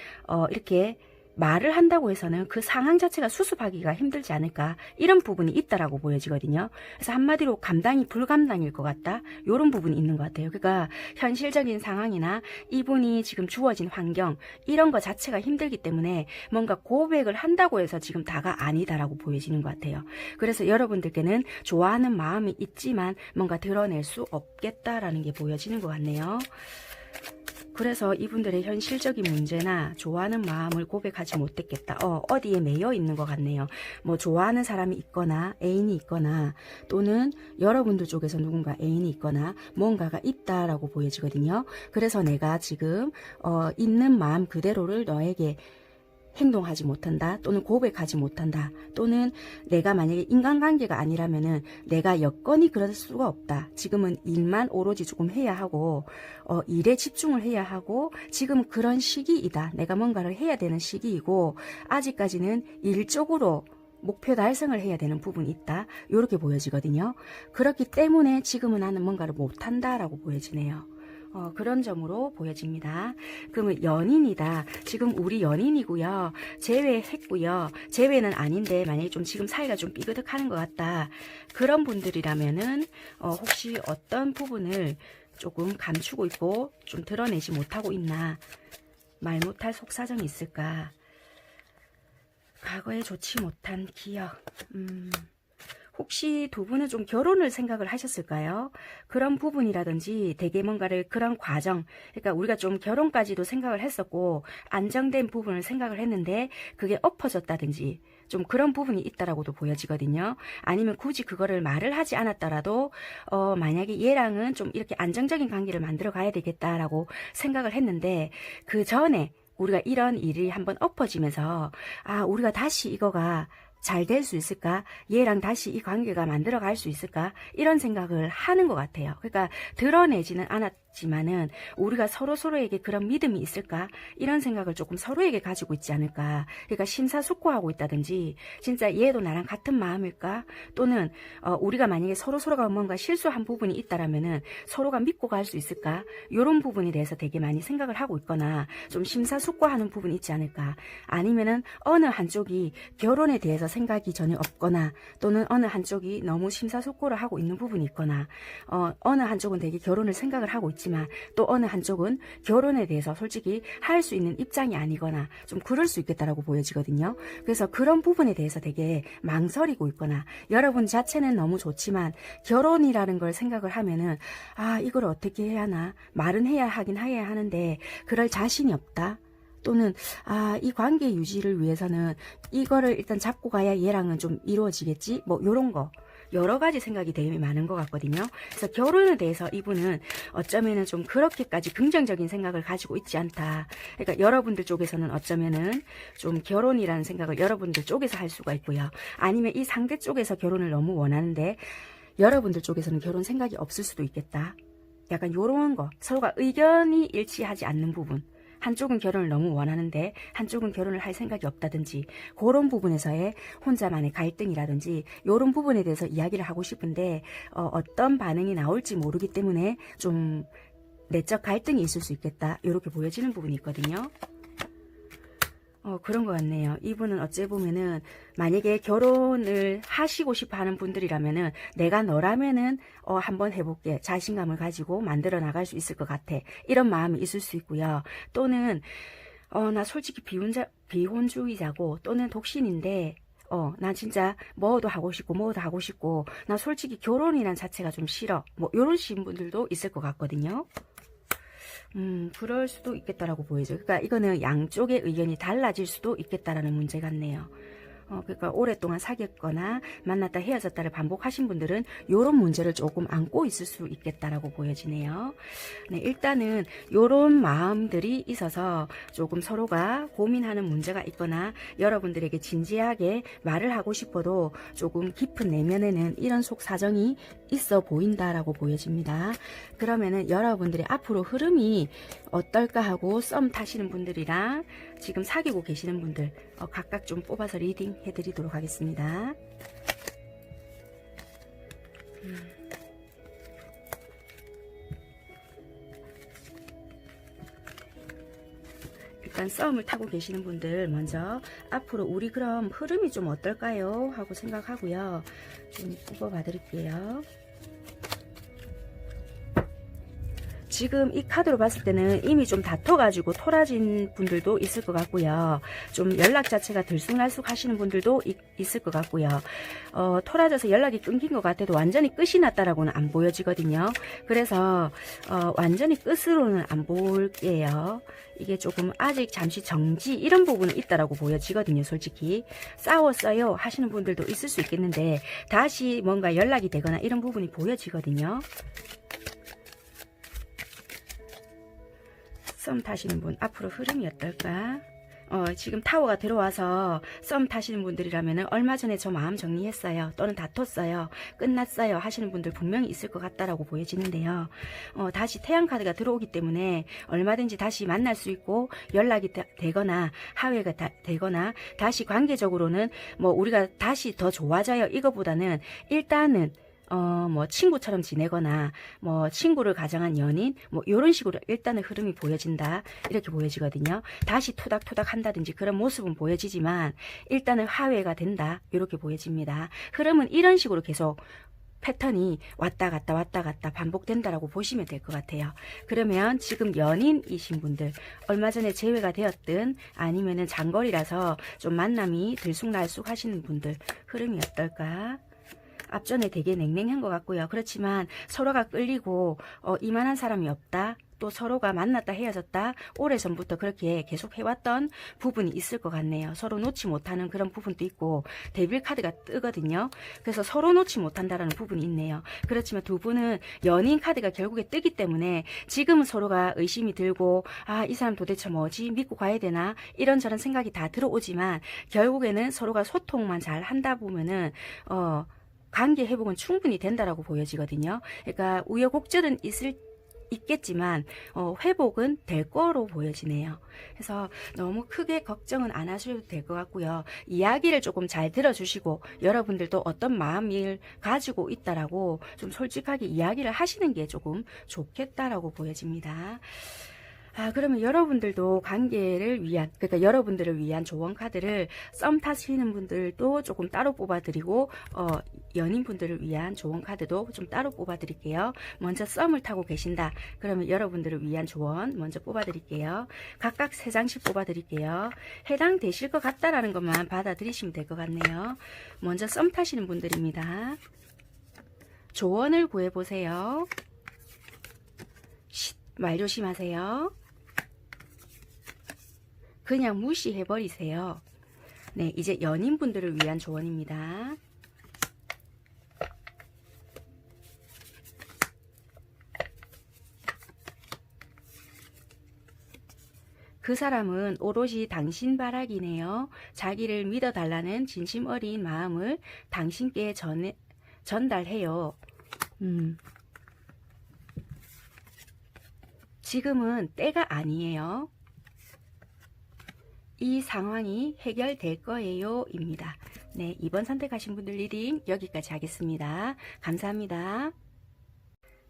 이렇게 말을 한다고 해서는 그 상황 자체가 수습하기가 힘들지 않을까 이런 부분이 있다라고 보여지거든요. 그래서 한마디로 감당이 불감당일 것 같다 이런 부분이 있는 것 같아요. 그러니까 현실적인 상황이나 이분이 지금 주어진 환경 이런 것 자체가 힘들기 때문에 뭔가 고백을 한다고 해서 지금 다가 아니다라고 보여지는 것 같아요. 그래서 여러분들께는 좋아하는 마음이 있지만 뭔가 드러낼 수 없겠다라는 게 보여지는 것 같네요. 그래서 이분들의 현실적인 문제나 좋아하는 마음을 고백하지 못했겠다. 어디에 매여 있는 것 같네요. 뭐 좋아하는 사람이 있거나 애인이 있거나 또는 여러분들 쪽에서 누군가 애인이 있거나 뭔가가 있다라고 보여지거든요. 그래서 내가 지금 있는 마음 그대로를 너에게 행동하지 못한다 또는 고백하지 못한다 또는 내가 만약에 인간관계가 아니라면은 내가 여건이 그럴 수가 없다. 지금은 일만 오로지 조금 해야 하고 일에 집중을 해야 하고 지금 그런 시기이다. 내가 뭔가를 해야 되는 시기이고 아직까지는 일적으로 목표 달성을 해야 되는 부분이 있다. 이렇게 보여지거든요. 그렇기 때문에 지금은 나는 뭔가를 못한다라고 보여지네요. 그런 점으로 보여집니다. 그러면 연인이다. 지금 우리 연인이고요. 제외했고요. 제외는 아닌데 만약에 좀 지금 사이가 좀 삐그덕하는 것 같다. 그런 분들이라면은 혹시 어떤 부분을 조금 감추고 있고 좀 드러내지 못하고 있나. 말 못할 속사정이 있을까. 과거에 좋지 못한 기억. 혹시 두 분은 좀 결혼을 생각을 하셨을까요? 그런 부분이라든지 되게 뭔가를 그런 과정, 그러니까 우리가 좀 결혼까지도 생각을 했었고 안정된 부분을 생각을 했는데 그게 엎어졌다든지 좀 그런 부분이 있다라고도 보여지거든요. 아니면 굳이 그거를 말을 하지 않았더라도 만약에 얘랑은 좀 이렇게 안정적인 관계를 만들어 가야 되겠다라고 생각을 했는데 그 전에 우리가 이런 일이 한번 엎어지면서 우리가 다시 이거가 잘 될 수 있을까? 얘랑 다시 이 관계가 만들어 갈 수 있을까? 이런 생각을 하는 것 같아요. 그러니까 드러내지는 않았지만은 우리가 서로에게 그런 믿음이 있을까? 이런 생각을 조금 서로에게 가지고 있지 않을까? 그러니까 심사숙고하고 있다든지 진짜 얘도 나랑 같은 마음일까? 또는 우리가 만약에 서로가 뭔가 실수한 부분이 있다라면은 서로가 믿고 갈 수 있을까? 이런 부분에 대해서 되게 많이 생각을 하고 있거나 좀 심사숙고하는 부분이 있지 않을까? 아니면은 어느 한쪽이 결혼에 대해서 생각이 전혀 없거나 또는 어느 한쪽이 너무 심사숙고를 하고 있는 부분이 있거나 어느 한쪽은 되게 결혼을 생각을 하고 있지만 또 어느 한쪽은 결혼에 대해서 솔직히 할 수 있는 입장이 아니거나 좀 그럴 수 있겠다라고 보여지거든요. 그래서 그런 부분에 대해서 되게 망설이고 있거나 여러분 자체는 너무 좋지만 결혼이라는 걸 생각을 하면은 이걸 어떻게 해야 하나 말은 해야 하는데 그럴 자신이 없다. 또는 이 관계 유지를 위해서는 이거를 일단 잡고 가야 얘랑은 좀 이루어지겠지 뭐 요런 거 여러 가지 생각이 되게 많은 것 같거든요. 그래서 결혼에 대해서 이분은 어쩌면은 좀 그렇게까지 긍정적인 생각을 가지고 있지 않다. 그러니까 여러분들 쪽에서는 어쩌면은 좀 결혼이라는 생각을 여러분들 쪽에서 할 수가 있고요. 아니면 이 상대 쪽에서 결혼을 너무 원하는데 여러분들 쪽에서는 결혼 생각이 없을 수도 있겠다. 약간 요런 거 서로가 의견이 일치하지 않는 부분. 한쪽은 결혼을 너무 원하는데 한쪽은 결혼을 할 생각이 없다든지 그런 부분에서의 혼자만의 갈등이라든지 이런 부분에 대해서 이야기를 하고 싶은데 어떤 반응이 나올지 모르기 때문에 좀 내적 갈등이 있을 수 있겠다 이렇게 보여지는 부분이 있거든요. 그런 것 같네요. 이분은 어찌 보면은 만약에 결혼을 하시고 싶어 하는 분들이라면은 내가 너라면은 한번 해볼게. 자신감을 가지고 만들어 나갈 수 있을 것 같아. 이런 마음이 있을 수 있고요. 또는 나 솔직히 비혼주의자고 또는 독신인데 난 진짜 뭐도 하고 싶고 나 솔직히 결혼이란 자체가 좀 싫어. 뭐 이런 분들도 있을 것 같거든요. 그럴 수도 있겠다라고 보이죠. 그러니까 이거는 양쪽의 의견이 달라질 수도 있겠다라는 문제 같네요. 그러니까 오랫동안 사귀었거나 만났다 헤어졌다를 반복하신 분들은 이런 문제를 조금 안고 있을 수 있겠다라고 보여지네요. 네, 일단은 이런 마음들이 있어서 조금 서로가 고민하는 문제가 있거나 여러분들에게 진지하게 말을 하고 싶어도 조금 깊은 내면에는 이런 속 사정이 있어 보인다라고 보여집니다. 그러면은 여러분들의 앞으로 흐름이 어떨까 하고 썸 타시는 분들이랑 지금 사귀고 계시는 분들 각각 좀 뽑아서 리딩 해드리도록 하겠습니다. 일단 썸을 타고 계시는 분들 먼저 앞으로 우리 그럼 흐름이 좀 어떨까요? 하고 생각하고요. 좀 뽑아봐 드릴게요. 지금 이 카드로 봤을 때는 이미 좀 다퉈가지고 토라진 분들도 있을 것 같고요. 좀 연락 자체가 들쑥날쑥 하시는 분들도 있을 것 같고요. 토라져서 연락이 끊긴 것 같아도 완전히 끝이 났다라고는 안 보여지거든요. 그래서 완전히 끝으로는 안 볼게요. 이게 조금 아직 잠시 정지 이런 부분은 있다라고 보여지거든요. 솔직히 싸웠어요 하시는 분들도 있을 수 있겠는데 다시 뭔가 연락이 되거나 이런 부분이 보여지거든요. 썸 타시는 분 앞으로 흐름이 어떨까? 지금 타워가 들어와서 썸 타시는 분들이라면 얼마 전에 저 마음 정리했어요 또는 다퉜어요 끝났어요 하시는 분들 분명히 있을 것 같다라고 보여지는데요. 다시 태양카드가 들어오기 때문에 얼마든지 다시 만날 수 있고 연락이 되거나 하회가 되거나 다시 관계적으로는 뭐 우리가 다시 더 좋아져요 이거보다는 일단은 뭐 친구처럼 지내거나 뭐 친구를 가정한 연인 뭐 이런 식으로 일단은 흐름이 보여진다 이렇게 보여지거든요. 다시 토닥토닥 한다든지 그런 모습은 보여지지만 일단은 화해가 된다 이렇게 보여집니다. 흐름은 이런 식으로 계속 패턴이 왔다 갔다 반복된다라고 보시면 될 것 같아요. 그러면 지금 연인이신 분들 얼마 전에 재회가 되었든 아니면은 장거리라서 좀 만남이 들쑥날쑥 하시는 분들 흐름이 어떨까? 앞전에 되게 냉랭한 것 같고요. 그렇지만 서로가 끌리고 이만한 사람이 없다. 또 서로가 만났다 헤어졌다. 오래전부터 그렇게 계속 해왔던 부분이 있을 것 같네요. 서로 놓지 못하는 그런 부분도 있고 데빌 카드가 뜨거든요. 그래서 서로 놓지 못한다라는 부분이 있네요. 그렇지만 두 분은 연인 카드가 결국에 뜨기 때문에 지금은 서로가 의심이 들고 이 사람 도대체 뭐지? 믿고 가야 되나? 이런저런 생각이 다 들어오지만 결국에는 서로가 소통만 잘 한다 보면은 관계 회복은 충분히 된다라고 보여지거든요. 그러니까 우여곡절은 있겠지만 회복은 될 거로 보여지네요. 그래서 너무 크게 걱정은 안 하셔도 될 것 같고요. 이야기를 조금 잘 들어주시고 여러분들도 어떤 마음을 가지고 있다라고 좀 솔직하게 이야기를 하시는 게 조금 좋겠다라고 보여집니다. 그러면 여러분들도 관계를 위한 그러니까 여러분들을 위한 조언 카드를 썸 타시는 분들도 조금 따로 뽑아드리고 연인분들을 위한 조언 카드도 좀 따로 뽑아드릴게요. 먼저 썸을 타고 계신다. 그러면 여러분들을 위한 조언 먼저 뽑아드릴게요. 각각 3장씩 뽑아드릴게요. 해당되실 것 같다라는 것만 받아들이시면 될 것 같네요. 먼저 썸 타시는 분들입니다. 조언을 구해보세요. 말 조심하세요. 그냥 무시해버리세요. 네, 이제 연인분들을 위한 조언입니다. 그 사람은 오롯이 당신 바라기네요. 자기를 믿어달라는 진심 어린 마음을 당신께 전달해요. 지금은 때가 아니에요. 이 상황이 해결될 거예요 입니다. 네, 2번 선택하신 분들 리딩 여기까지 하겠습니다. 감사합니다.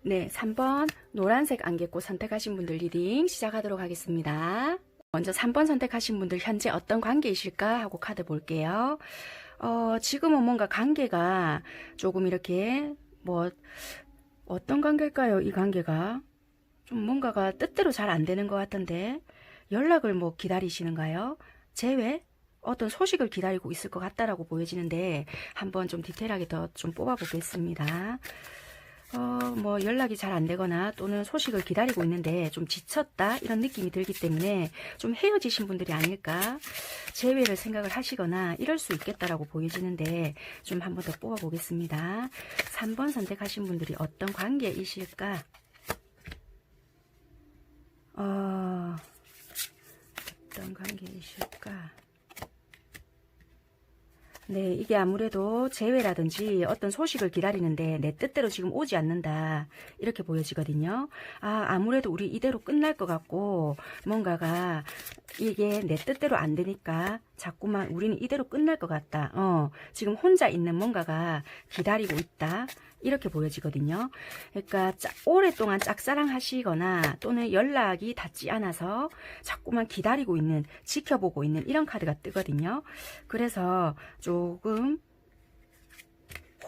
네, 3번 노란색 안개꽃 선택하신 분들 리딩 시작하도록 하겠습니다. 먼저 3번 선택하신 분들 현재 어떤 관계이실까 하고 카드 볼게요. 지금은 뭔가 관계가 조금 이렇게 어떤 관계일까요? 이 관계가 좀 뭔가가 뜻대로 잘 안 되는 것 같던데 연락을 기다리시는가요? 재회? 어떤 소식을 기다리고 있을 것 같다라고 보여지는데 한번 좀 디테일하게 더 좀 뽑아 보겠습니다. 뭐 연락이 잘 안 되거나 또는 소식을 기다리고 있는데 좀 지쳤다 이런 느낌이 들기 때문에 좀 헤어지신 분들이 아닐까, 재회를 생각을 하시거나 이럴 수 있겠다라고 보여지는데 좀 한 번 더 뽑아 보겠습니다. 3번 선택하신 분들이 어떤 관계이실까? 어떤 관계이실까? 네, 이게 아무래도 재회라든지 어떤 소식을 기다리는데 내 뜻대로 지금 오지 않는다 이렇게 보여지거든요. 아무래도 우리 이대로 끝날 것 같고 뭔가가 이게 내 뜻대로 안 되니까 자꾸만 우리는 이대로 끝날 것 같다. 지금 혼자 있는 뭔가가 기다리고 있다. 이렇게 보여지거든요. 그러니까 오랫동안 짝사랑 하시거나 또는 연락이 닿지 않아서 자꾸만 기다리고 있는, 지켜보고 있는 이런 카드가 뜨거든요. 그래서 조금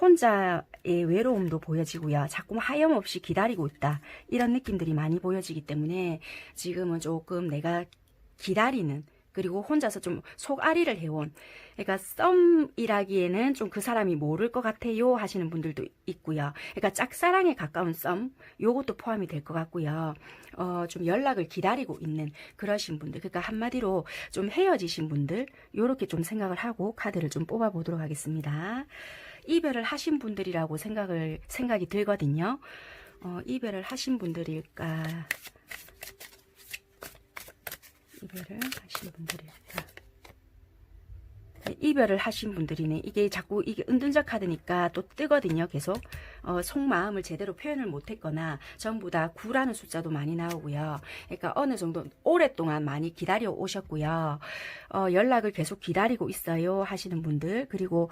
혼자의 외로움도 보여지고요. 자꾸만 하염없이 기다리고 있다. 이런 느낌들이 많이 보여지기 때문에 지금은 조금 내가 기다리는, 그리고 혼자서 좀 속앓이를 해온, 그러니까 썸이라기에는 좀 그 사람이 모를 것 같아요 하시는 분들도 있고요. 그러니까 짝사랑에 가까운 썸, 요것도 포함이 될 것 같고요. 좀 연락을 기다리고 있는 그러신 분들, 그러니까 한마디로 좀 헤어지신 분들, 요렇게 좀 생각을 하고 카드를 좀 뽑아 보도록 하겠습니다. 이별을 하신 분들이라고 생각이 들거든요. 이별을 하신 분들일까? 이별을 하신 분들일까? 이별을 하신 분들이네. 이게 자꾸 이게 은둔자 카드니까 또 뜨거든요. 계속 속마음을 제대로 표현을 못했거나 전부 다 9라는 숫자도 많이 나오고요. 그러니까 어느 정도 오랫동안 많이 기다려 오셨고요. 연락을 계속 기다리고 있어요 하시는 분들, 그리고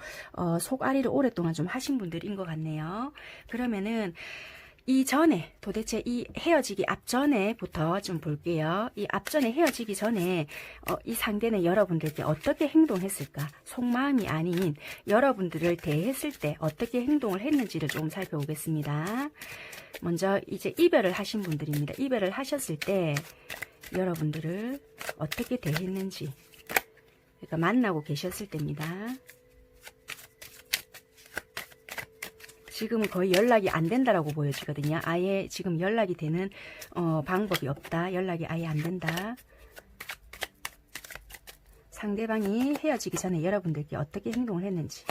속앓이를 오랫동안 좀 하신 분들인 것 같네요. 그러면은 이전에, 도대체 이 헤어지기 앞전에부터 좀 볼게요. 이 앞전에 헤어지기 전에 이 상대는 여러분들께 어떻게 행동했을까? 속마음이 아닌 여러분들을 대했을 때 어떻게 행동을 했는지를 좀 살펴보겠습니다. 먼저 이제 이별을 하신 분들입니다. 이별을 하셨을 때 여러분들을 어떻게 대했는지, 그러니까 만나고 계셨을 때입니다. 지금은 거의 연락이 안 된다라고 보여지거든요. 아예 지금 연락이 되는 방법이 없다. 연락이 아예 안 된다. 상대방이 헤어지기 전에 여러분들께 어떻게 행동을 했는지.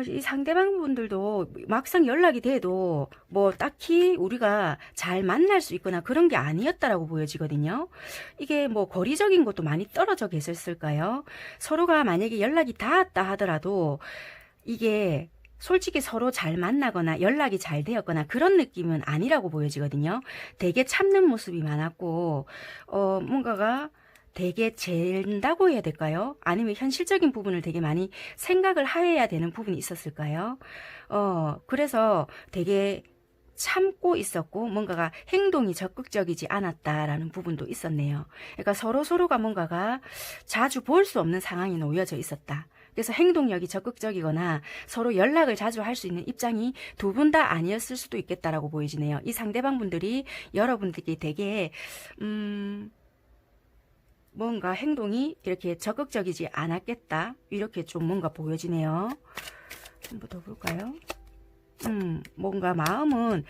이 상대방 분들도 막상 연락이 돼도 뭐 딱히 우리가 잘 만날 수 있거나 그런 게 아니었다라고 보여지거든요. 이게 뭐 거리적인 것도 많이 떨어져 계셨을까요? 서로가 만약에 연락이 닿았다 하더라도 이게 솔직히 서로 잘 만나거나 연락이 잘 되었거나 그런 느낌은 아니라고 보여지거든요. 되게 참는 모습이 많았고 뭔가가 되게 잰다고 해야 될까요? 아니면 현실적인 부분을 되게 많이 생각을 해야 되는 부분이 있었을까요? 그래서 되게 참고 있었고 뭔가가 행동이 적극적이지 않았다라는 부분도 있었네요. 그러니까 서로가 뭔가가 자주 볼 수 없는 상황이 놓여져 있었다. 그래서 행동력이 적극적이거나 서로 연락을 자주 할 수 있는 입장이 두 분 다 아니었을 수도 있겠다라고 보여지네요. 이 상대방 분들이 여러분들께 되게 뭔가 행동이 이렇게 적극적이지 않았겠다. 이렇게 좀 뭔가 보여지네요. 한 번 더 볼까요? 뭔가 마음은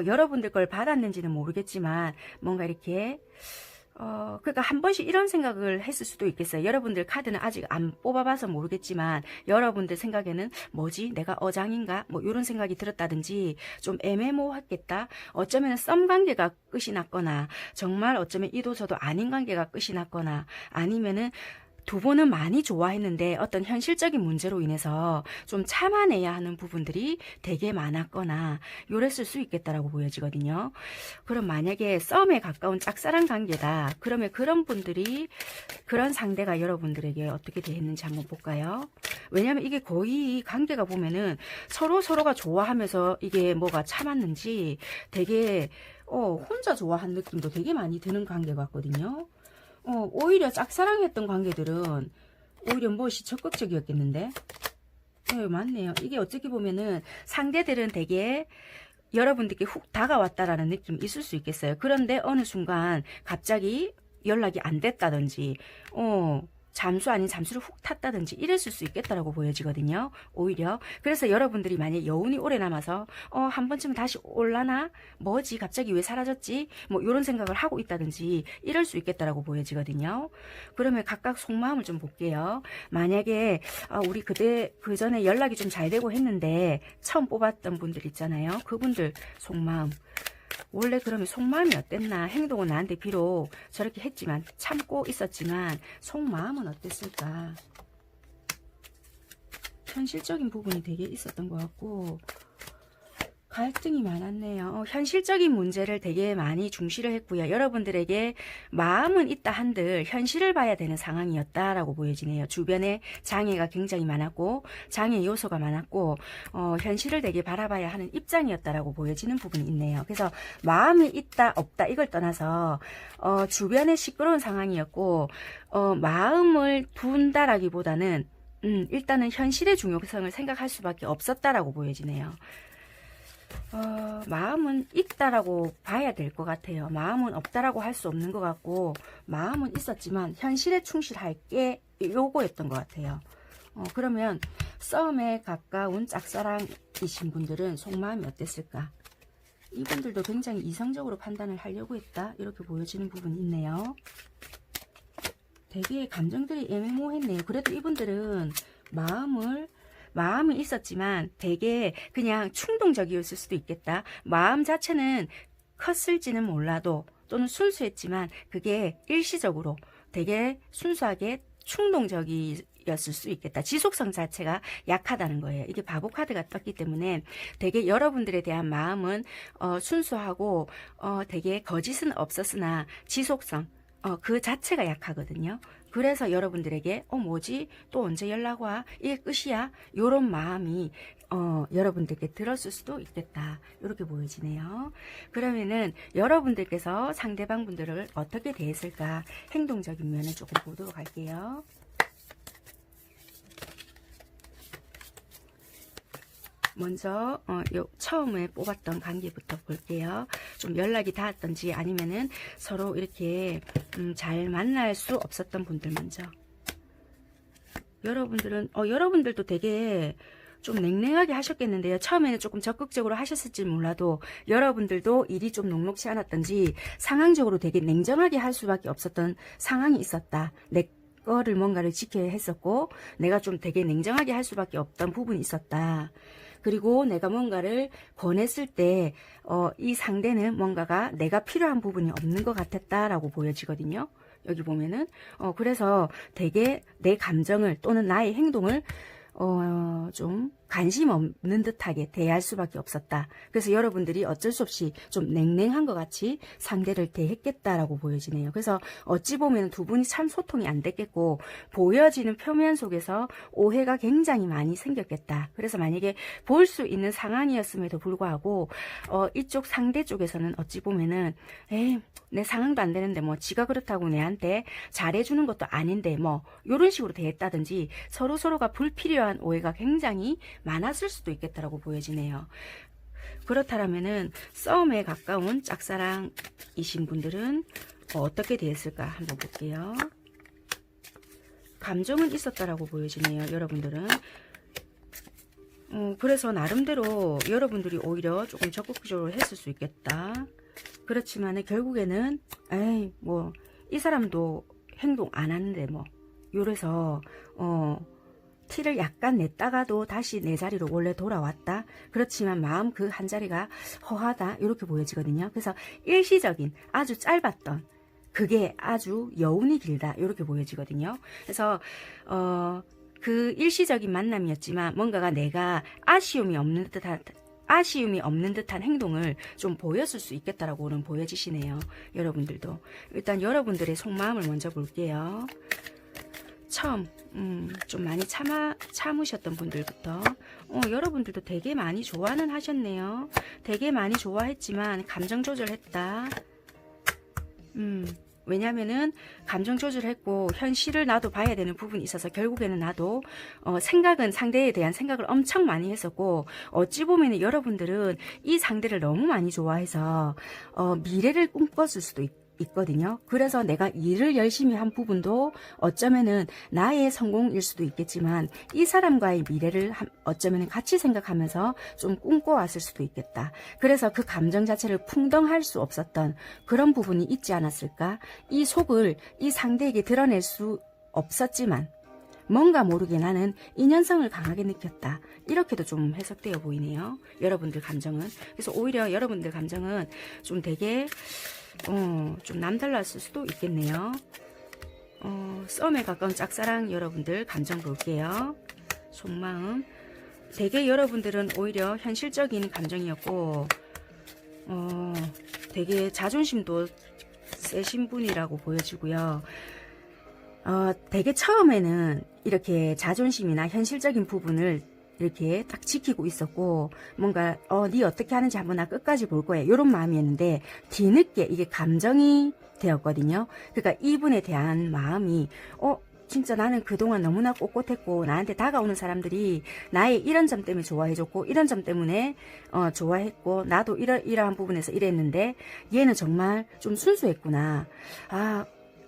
여러분들 걸 받았는지는 모르겠지만 뭔가 이렇게 그러니까 한 번씩 이런 생각을 했을 수도 있겠어요. 여러분들 카드는 아직 안 뽑아봐서 모르겠지만 여러분들 생각에는 뭐지? 내가 어장인가? 뭐 이런 생각이 들었다든지 좀 애매모호했겠다. 어쩌면 썸 관계가 끝이 났거나 정말 어쩌면 이도 저도 아닌 관계가 끝이 났거나 아니면은 두 분은 많이 좋아했는데 어떤 현실적인 문제로 인해서 좀 참아내야 하는 부분들이 되게 많았거나 요랬을 수 있겠다라고 보여지거든요. 그럼 만약에 썸에 가까운 짝사랑 관계다. 그러면 그런 분들이, 그런 상대가 여러분들에게 어떻게 대했는지 한번 볼까요? 왜냐하면 이게 거의 관계가 보면은 서로가 좋아하면서 이게 뭐가 참았는지 되게 혼자 좋아한 느낌도 되게 많이 드는 관계 같거든요. 오히려 짝사랑했던 관계들은 오히려 무엇이 적극적이었겠는데? 네, 맞네요. 이게 어떻게 보면은 상대들은 되게 여러분들께 훅 다가왔다라는 느낌이 있을 수 있겠어요. 그런데 어느 순간 갑자기 연락이 안 됐다든지, 잠수 아닌 잠수를 훅 탔다든지 이랬을 수 있겠다라고 보여지거든요. 오히려. 그래서 여러분들이 만약에 여운이 오래 남아서 한 번쯤 다시 올라나? 뭐지? 갑자기 왜 사라졌지? 뭐 이런 생각을 하고 있다든지 이럴 수 있겠다라고 보여지거든요. 그러면 각각 속마음을 좀 볼게요. 만약에 우리 그 전에 연락이 좀 잘 되고 했는데 처음 뽑았던 분들 있잖아요. 그분들 속마음. 원래 그러면 속마음이 어땠나? 행동은 나한테 비록 저렇게 했지만 참고 있었지만 속마음은 어땠을까? 현실적인 부분이 되게 있었던 것 같고 갈등이 많았네요. 현실적인 문제를 되게 많이 중시를 했고요. 여러분들에게 마음은 있다 한들 현실을 봐야 되는 상황이었다라고 보여지네요. 주변에 장애가 굉장히 많았고 장애 요소가 많았고 현실을 되게 바라봐야 하는 입장이었다라고 보여지는 부분이 있네요. 그래서 마음이 있다 없다 이걸 떠나서 주변에 시끄러운 상황이었고 마음을 둔다라기보다는 일단은 현실의 중요성을 생각할 수밖에 없었다라고 보여지네요. 마음은 있다라고 봐야 될 것 같아요. 마음은 없다라고 할 수 없는 것 같고 마음은 있었지만 현실에 충실할 게 요거였던 것 같아요. 그러면 싸움에 가까운 짝사랑이신 분들은 속마음이 어땠을까? 이분들도 굉장히 이성적으로 판단을 하려고 했다 이렇게 보여지는 부분이 있네요. 되게 감정들이 애매모호했네요. 그래도 이분들은 마음이 있었지만 되게 그냥 충동적이었을 수도 있겠다. 마음 자체는 컸을지는 몰라도 또는 순수했지만 그게 일시적으로 되게 순수하게 충동적이었을 수 있겠다. 지속성 자체가 약하다는 거예요. 이게 바보 카드가 떴기 때문에 되게 여러분들에 대한 마음은 순수하고 되게 거짓은 없었으나 지속성 그 자체가 약하거든요. 그래서 여러분들에게 뭐지? 또 언제 연락 와? 이게 끝이야? 요런 마음이 여러분들께 들었을 수도 있겠다. 이렇게 보여지네요. 그러면은 여러분들께서 상대방 분들을 어떻게 대했을까? 행동적인 면을 조금 보도록 할게요. 먼저 처음에 뽑았던 관계부터 볼게요. 좀 연락이 닿았던지 아니면은 서로 이렇게 잘 만날 수 없었던 분들 먼저. 여러분들도 되게 좀 냉랭하게 하셨겠는데요. 처음에는 조금 적극적으로 하셨을지 몰라도 여러분들도 일이 좀 녹록지 않았던지 상황적으로 되게 냉정하게 할 수밖에 없었던 상황이 있었다. 내 거를 뭔가를 지켜야 했었고 내가 좀 되게 냉정하게 할 수밖에 없던 부분이 있었다. 그리고 내가 뭔가를 권했을 때 이 상대는 뭔가가 내가 필요한 부분이 없는 것 같았다라고 보여지거든요. 여기 보면은 그래서 되게 내 감정을 또는 나의 행동을 좀 관심 없는 듯하게 대할 수밖에 없었다. 그래서 여러분들이 어쩔 수 없이 좀 냉랭한 것 같이 상대를 대했겠다라고 보여지네요. 그래서 어찌 보면 두 분이 참 소통이 안 됐겠고 보여지는 표면 속에서 오해가 굉장히 많이 생겼겠다. 그래서 만약에 볼 수 있는 상황이었음에도 불구하고 이쪽 상대 쪽에서는 어찌 보면은 에이 내 상황도 안 되는데 뭐 지가 그렇다고 내한테 잘해주는 것도 아닌데 뭐 이런 식으로 대했다든지 서로가 불필요한 오해가 굉장히 많았을 수도 있겠다라고 보여지네요. 그렇다면은 싸움에 가까운 짝사랑이신 분들은 어떻게 대했을까 한번 볼게요. 감정은 있었다라고 보여지네요. 여러분들은 그래서 나름대로 여러분들이 오히려 조금 적극적으로 했을 수 있겠다. 그렇지만 결국에는 에이 뭐 이 사람도 행동 안 하는데 뭐 요래서 티를 약간 냈다가도 다시 내 자리로 원래 돌아왔다. 그렇지만 마음 그 한 자리가 허하다 이렇게 보여지거든요. 그래서 일시적인 아주 짧았던 그게 아주 여운이 길다 이렇게 보여지거든요. 그래서 그 일시적인 만남이었지만 뭔가가 내가 아쉬움이 없는 듯한 행동을 좀 보였을 수 있겠다라고는 보여지시네요. 여러분들도 일단 여러분들의 속마음을 먼저 볼게요. 처음 좀 많이 참으셨던 분들부터 여러분들도 되게 많이 좋아는 하셨네요. 되게 많이 좋아했지만 감정 조절했다. 왜냐면은 감정 조절했고 현실을 나도 봐야 되는 부분이 있어서 결국에는 나도 생각은 상대에 대한 생각을 엄청 많이 했었고 어찌 보면 여러분들은 이 상대를 너무 많이 좋아해서 미래를 꿈꿨을 수도 있거든요. 그래서 내가 일을 열심히 한 부분도 어쩌면은 나의 성공일 수도 있겠지만 이 사람과의 미래를 어쩌면은 같이 생각하면서 좀 꿈꿔왔을 수도 있겠다. 그래서 그 감정 자체를 풍덩할 수 없었던 그런 부분이 있지 않았을까? 이 속을 이 상대에게 드러낼 수 없었지만 뭔가 모르게 나는 인연성을 강하게 느꼈다. 이렇게도 좀 해석되어 보이네요. 여러분들 감정은. 그래서 오히려 여러분들 감정은 좀 되게 좀 남달랐을 수도 있겠네요. 썸에 가까운 짝사랑 여러분들 감정 볼게요. 속마음. 되게 여러분들은 오히려 현실적인 감정이었고 되게 자존심도 세신 분이라고 보여지고요. 되게 처음에는 이렇게 자존심이나 현실적인 부분을 이렇게 딱 지키고 있었고 뭔가 네 어떻게 하는지 한번 나 끝까지 볼 거야 이런 마음이었는데 뒤늦게 이게 감정이 되었거든요. 그러니까 이분에 대한 마음이 진짜 나는 그동안 너무나 꼿꼿했고 나한테 다가오는 사람들이 나의 이런 점 때문에 좋아해줬고 이런 점 때문에 좋아했고 나도 이러한 부분에서 이랬는데 얘는 정말 좀 순수했구나.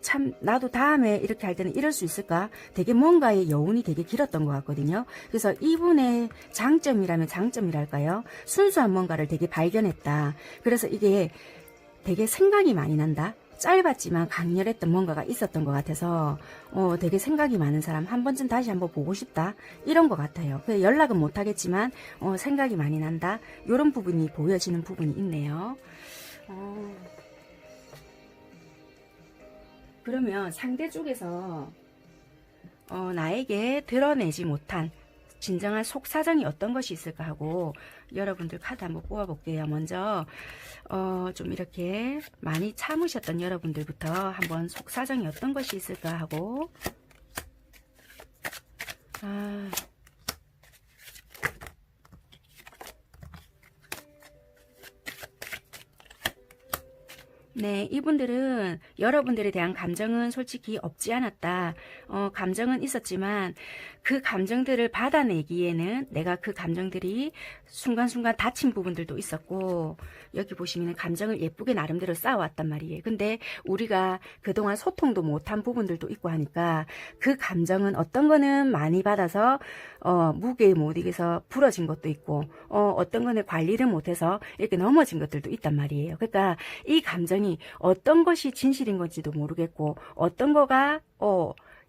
참 나도 다음에 이렇게 할 때는 이럴 수 있을까? 되게 뭔가의 여운이 되게 길었던 것 같거든요. 그래서 이분의 장점이라면 장점이랄까요? 순수한 뭔가를 되게 발견했다. 그래서 이게 되게 생각이 많이 난다. 짧았지만 강렬했던 뭔가가 있었던 것 같아서 되게 생각이 많은 사람 한 번쯤 다시 한번 보고 싶다 이런 것 같아요. 연락은 못하겠지만 생각이 많이 난다 이런 부분이 보여지는 부분이 있네요. 그러면 상대 쪽에서 나에게 드러내지 못한 진정한 속사정이 어떤 것이 있을까 하고 여러분들 카드 한번 뽑아볼게요. 먼저 좀 이렇게 많이 참으셨던 여러분들부터 한번 속사정이 어떤 것이 있을까 하고 네, 이분들은 여러분들에 대한 감정은 솔직히 없지 않았다. 감정은 있었지만 그 감정들을 받아내기에는 내가 그 감정들이 순간순간 다친 부분들도 있었고 여기 보시면 감정을 예쁘게 나름대로 쌓아왔단 말이에요. 근데 우리가 그동안 소통도 못한 부분들도 있고 하니까 그 감정은 어떤 거는 많이 받아서 무게에 못 이겨서 부러진 것도 있고 어떤 거는 관리를 못해서 이렇게 넘어진 것들도 있단 말이에요. 그러니까 이 감정이 어떤 것이 진실인 건지도 모르겠고 어떤 거가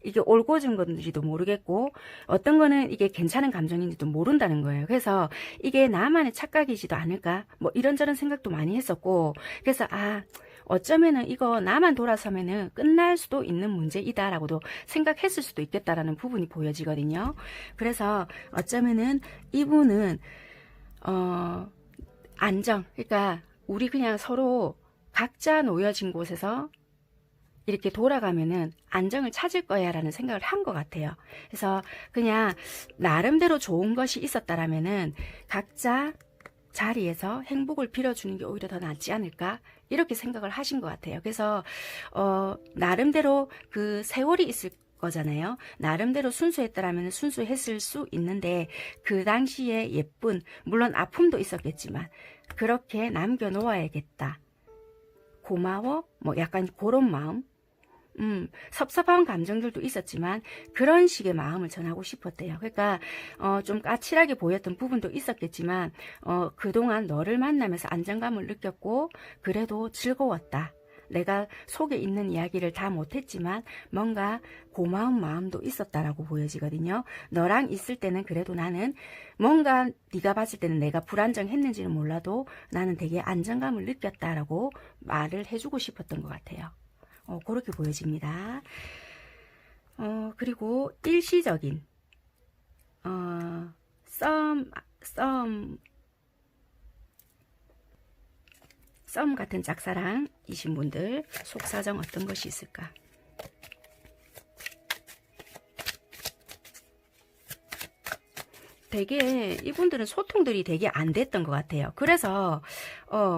이게 옳고준 건지도 모르겠고 어떤 거는 이게 괜찮은 감정인지도 모른다는 거예요. 그래서 이게 나만의 착각이지도 않을까 뭐 이런저런 생각도 많이 했었고 그래서 어쩌면은 이거 나만 돌아서면은 끝날 수도 있는 문제이다라고도 생각했을 수도 있겠다라는 부분이 보여지거든요. 그래서 어쩌면은 이분은 안정, 그러니까 우리 그냥 서로 각자 놓여진 곳에서 이렇게 돌아가면은 안정을 찾을 거야 라는 생각을 한 것 같아요. 그래서 그냥 나름대로 좋은 것이 있었다라면은 각자 자리에서 행복을 빌어주는 게 오히려 더 낫지 않을까 이렇게 생각을 하신 것 같아요. 그래서 나름대로 그 세월이 있을 거잖아요. 나름대로 순수했다라면 순수했을 수 있는데 그 당시에 예쁜 물론 아픔도 있었겠지만 그렇게 남겨놓아야겠다. 고마워? 뭐 약간 그런 마음? 섭섭한 감정들도 있었지만 그런 식의 마음을 전하고 싶었대요. 그러니까 좀 까칠하게 보였던 부분도 있었겠지만 그동안 너를 만나면서 안정감을 느꼈고 그래도 즐거웠다. 내가 속에 있는 이야기를 다 못했지만 뭔가 고마운 마음도 있었다라고 보여지거든요. 너랑 있을 때는 그래도 나는 뭔가 네가 봤을 때는 내가 불안정했는지는 몰라도 나는 되게 안정감을 느꼈다라고 말을 해주고 싶었던 것 같아요. 그렇게 보여집니다. 그리고 일시적인 썸 같은 짝사랑이신 분들 속사정 어떤 것이 있을까? 되게 이분들은 소통들이 되게 안 됐던 것 같아요. 그래서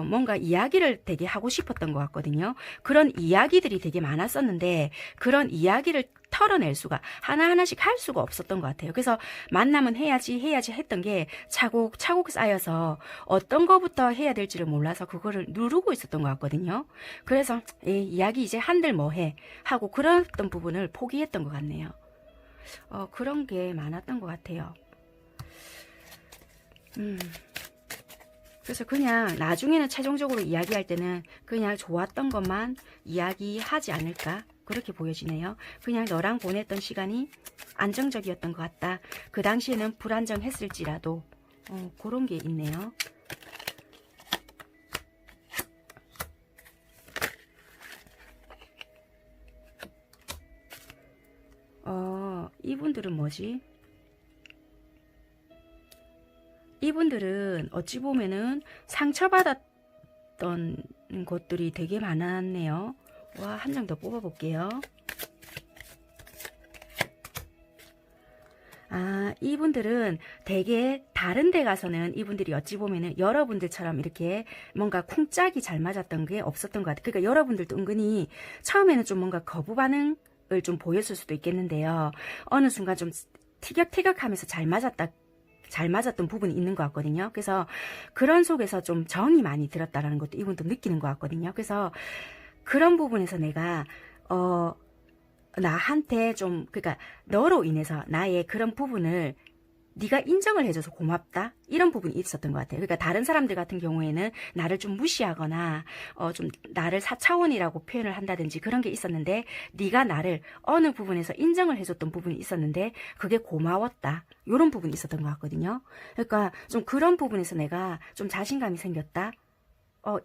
뭔가 이야기를 되게 하고 싶었던 것 같거든요. 그런 이야기들이 되게 많았었는데 그런 이야기를 털어낼 수가, 하나하나씩 할 수가 없었던 것 같아요. 그래서 만나면 해야지 했던 게 차곡차곡 쌓여서 어떤 거부터 해야 될지를 몰라서 그거를 누르고 있었던 것 같거든요. 그래서 이야기 이제 한들 뭐해 하고 그랬던 부분을 포기했던 것 같네요. 그런 게 많았던 것 같아요. 그래서 그냥 나중에는 최종적으로 이야기할 때는 그냥 좋았던 것만 이야기하지 않을까 그렇게 보여지네요. 그냥 너랑 보냈던 시간이 안정적이었던 것 같다. 그 당시에는 불안정했을지라도 그런 게 있네요. 이분들은 뭐지? 이분들은 어찌 보면은 상처받았던 것들이 되게 많았네요. 와, 한 장 더 뽑아볼게요. 이분들은 되게 다른 데 가서는 이분들이 어찌 보면은 여러분들처럼 이렇게 뭔가 쿵짝이 잘 맞았던 게 없었던 것 같아요. 그러니까 여러분들도 은근히 처음에는 좀 뭔가 거부 반응을 좀 보였을 수도 있겠는데요. 어느 순간 좀 티격태격하면서 잘 맞았던 부분이 있는 것 같거든요. 그래서 그런 속에서 좀 정이 많이 들었다라는 것도 이분도 느끼는 것 같거든요. 그래서 그런 부분에서 내가 나한테 좀, 그러니까 너로 인해서 나의 그런 부분을 네가 인정을 해줘서 고맙다 이런 부분이 있었던 것 같아요. 그러니까 다른 사람들 같은 경우에는 나를 좀 무시하거나 좀 나를 4차원이라고 표현을 한다든지 그런 게 있었는데, 네가 나를 어느 부분에서 인정을 해줬던 부분이 있었는데 그게 고마웠다 이런 부분이 있었던 것 같거든요. 그러니까 좀 그런 부분에서 내가 좀 자신감이 생겼다,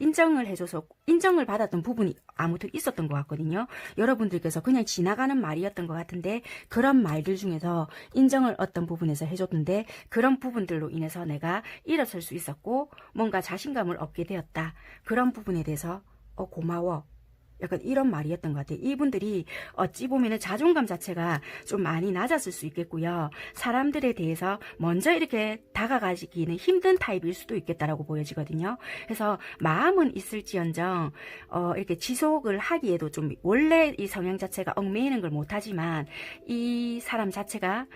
인정을 해줘서 인정을 받았던 부분이 아무튼 있었던 것 같거든요. 여러분들께서 그냥 지나가는 말이었던 것 같은데 그런 말들 중에서 인정을 어떤 부분에서 해줬는데 그런 부분들로 인해서 내가 일어설 수 있었고 뭔가 자신감을 얻게 되었다. 그런 부분에 대해서 고마워. 약간 이런 말이었던 것 같아요. 이분들이 어찌 보면은 자존감 자체가 좀 많이 낮았을 수 있겠고요. 사람들에 대해서 먼저 이렇게 다가가기는 힘든 타입일 수도 있겠다라고 보여지거든요. 그래서 마음은 있을지언정 이렇게 지속을 하기에도 좀, 원래 이 성향 자체가 얽매이는 걸 못하지만 이 사람 자체가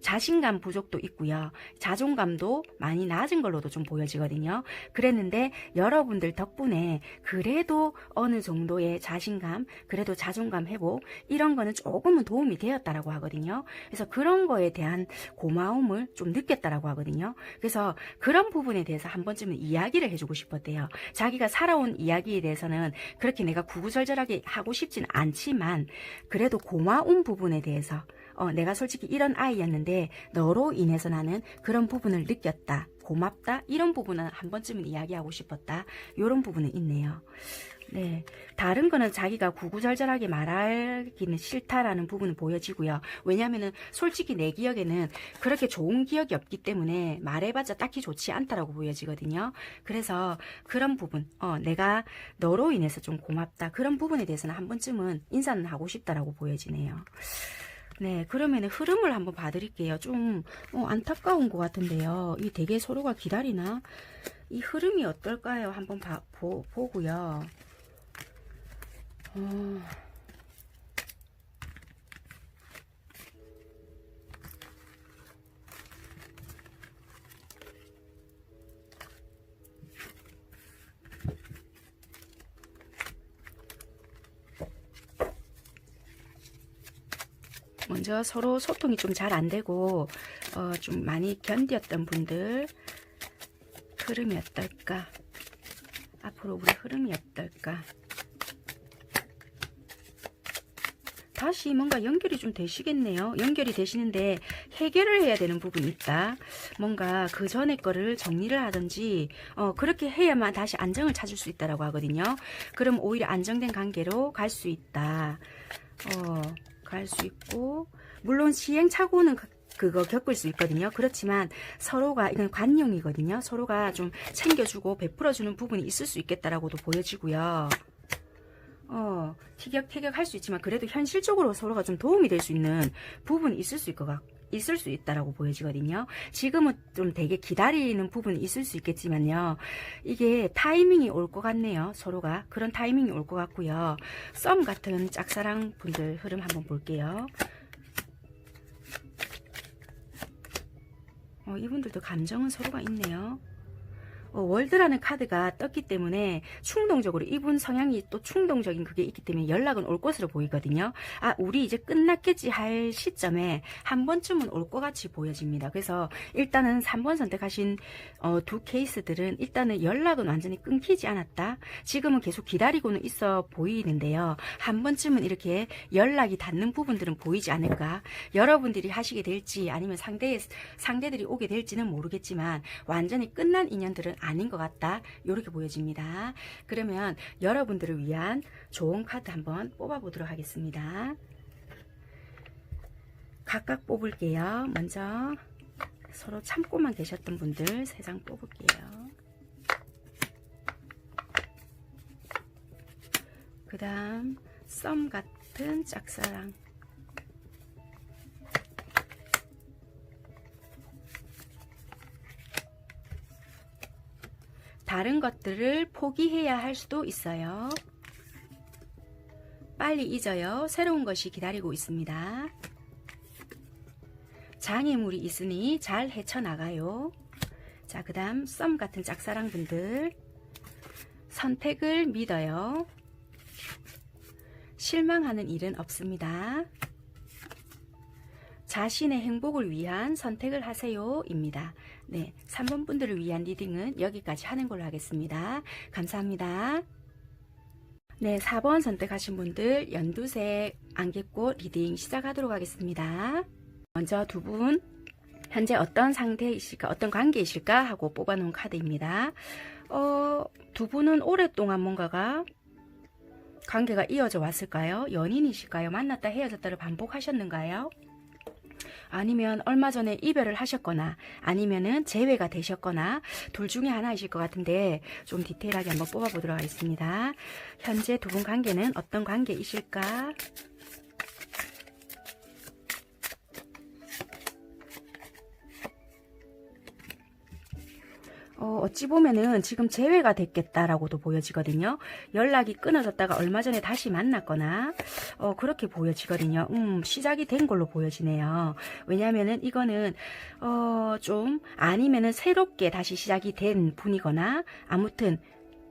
자신감 부족도 있고요. 자존감도 많이 낮은 걸로도 좀 보여지거든요. 그랬는데 여러분들 덕분에 그래도 어느 정도의 자신감, 그래도 자존감 회복 이런 거는 조금은 도움이 되었다라고 하거든요. 그래서 그런 거에 대한 고마움을 좀 느꼈다라고 하거든요. 그래서 그런 부분에 대해서 한 번쯤은 이야기를 해주고 싶었대요. 자기가 살아온 이야기에 대해서는 그렇게 내가 구구절절하게 하고 싶진 않지만 그래도 고마운 부분에 대해서 내가 솔직히 이런 아이였는데 너로 인해서 나는 그런 부분을 느꼈다, 고맙다, 이런 부분은 한 번쯤은 이야기하고 싶었다, 이런 부분은 있네요. 네, 다른 거는 자기가 구구절절하게 말하기는 싫다라는 부분은 보여지고요. 왜냐하면은 솔직히 내 기억에는 그렇게 좋은 기억이 없기 때문에 말해봤자 딱히 좋지 않다라고 보여지거든요. 그래서 그런 부분, 내가 너로 인해서 좀 고맙다, 그런 부분에 대해서는 한 번쯤은 인사는 하고 싶다라고 보여지네요. 네, 그러면 흐름을 한번 봐드릴게요. 좀 안타까운 것 같은데요. 이 되게 서로가 기다리나? 이 흐름이 어떨까요? 한번 보고요. 먼저 서로 소통이 좀 잘 안 되고 좀 많이 견뎠던 분들 흐름이 어떨까? 앞으로 우리 흐름이 어떨까? 다시 뭔가 연결이 좀 되시겠네요. 연결이 되시는데 해결을 해야 되는 부분이 있다. 뭔가 그 전에 거를 정리를 하든지 그렇게 해야만 다시 안정을 찾을 수 있다라고 하거든요. 그럼 오히려 안정된 관계로 갈 수 있다. 갈 수 있고, 물론 시행착오는 그거 겪을 수 있거든요. 그렇지만 서로가, 이건 관용이거든요. 서로가 좀 챙겨주고 베풀어주는 부분이 있을 수 있겠다라고도 보여지고요. 티격태격 할 수 있지만 그래도 현실적으로 서로가 좀 도움이 될 수 있는 부분이 있을 수 있을 수 있다라고 보여지거든요. 지금은 좀 되게 기다리는 부분이 있을 수 있겠지만요. 이게 타이밍이 올 것 같네요. 서로가 그런 타이밍이 올 것 같고요. 썸 같은 짝사랑 분들 흐름 한번 볼게요. 이분들도 감정은 서로가 있네요. 월드라는 카드가 떴기 때문에 충동적으로 이분 성향이 또 충동적인 그게 있기 때문에 연락은 올 것으로 보이거든요. 아, 우리 이제 끝났겠지 할 시점에 한 번쯤은 올 것 같이 보여집니다. 그래서 일단은 3번 선택하신 두 케이스들은 일단은 연락은 완전히 끊기지 않았다. 지금은 계속 기다리고는 있어 보이는데요. 한 번쯤은 이렇게 연락이 닿는 부분들은 보이지 않을까. 여러분들이 하시게 될지 아니면 상대들이 오게 될지는 모르겠지만 완전히 끝난 인연들은 아닌 것 같다. 이렇게 보여집니다. 그러면 여러분들을 위한 좋은 카드 한번 뽑아보도록 하겠습니다. 각각 뽑을게요. 먼저 서로 참고만 계셨던 분들 3장 뽑을게요. 그 다음 썸 같은 짝사랑, 다른 것들을 포기해야 할 수도 있어요. 빨리 잊어요. 새로운 것이 기다리고 있습니다. 장애물이 있으니 잘 헤쳐나가요. 자, 그 다음 썸 같은 짝사랑 분들, 선택을 믿어요. 실망하는 일은 없습니다. 자신의 행복을 위한 선택을 하세요 입니다. 네, 3번 분들을 위한 리딩은 여기까지 하는 걸로 하겠습니다. 감사합니다. 네, 4번 선택하신 분들 연두색 안개꽃 리딩 시작하도록 하겠습니다. 먼저 두 분 현재 어떤 상태이실까, 어떤 관계이실까 하고 뽑아놓은 카드입니다. 두 분은 오랫동안 뭔가가 관계가 이어져 왔을까요? 연인이실까요? 만났다 헤어졌다를 반복하셨는가요? 아니면 얼마 전에 이별을 하셨거나 아니면은 재회가 되셨거나 둘 중에 하나이실 것 같은데 좀 디테일하게 한번 뽑아보도록 하겠습니다. 현재 두 분 관계는 어떤 관계이실까? 어찌 보면은 지금 재회가 됐겠다라고도 보여지거든요. 연락이 끊어졌다가 얼마 전에 다시 만났거나 그렇게 보여지거든요. 시작이 된 걸로 보여지네요. 왜냐하면은 이거는 좀 아니면은 새롭게 다시 시작이 된 분이거나 아무튼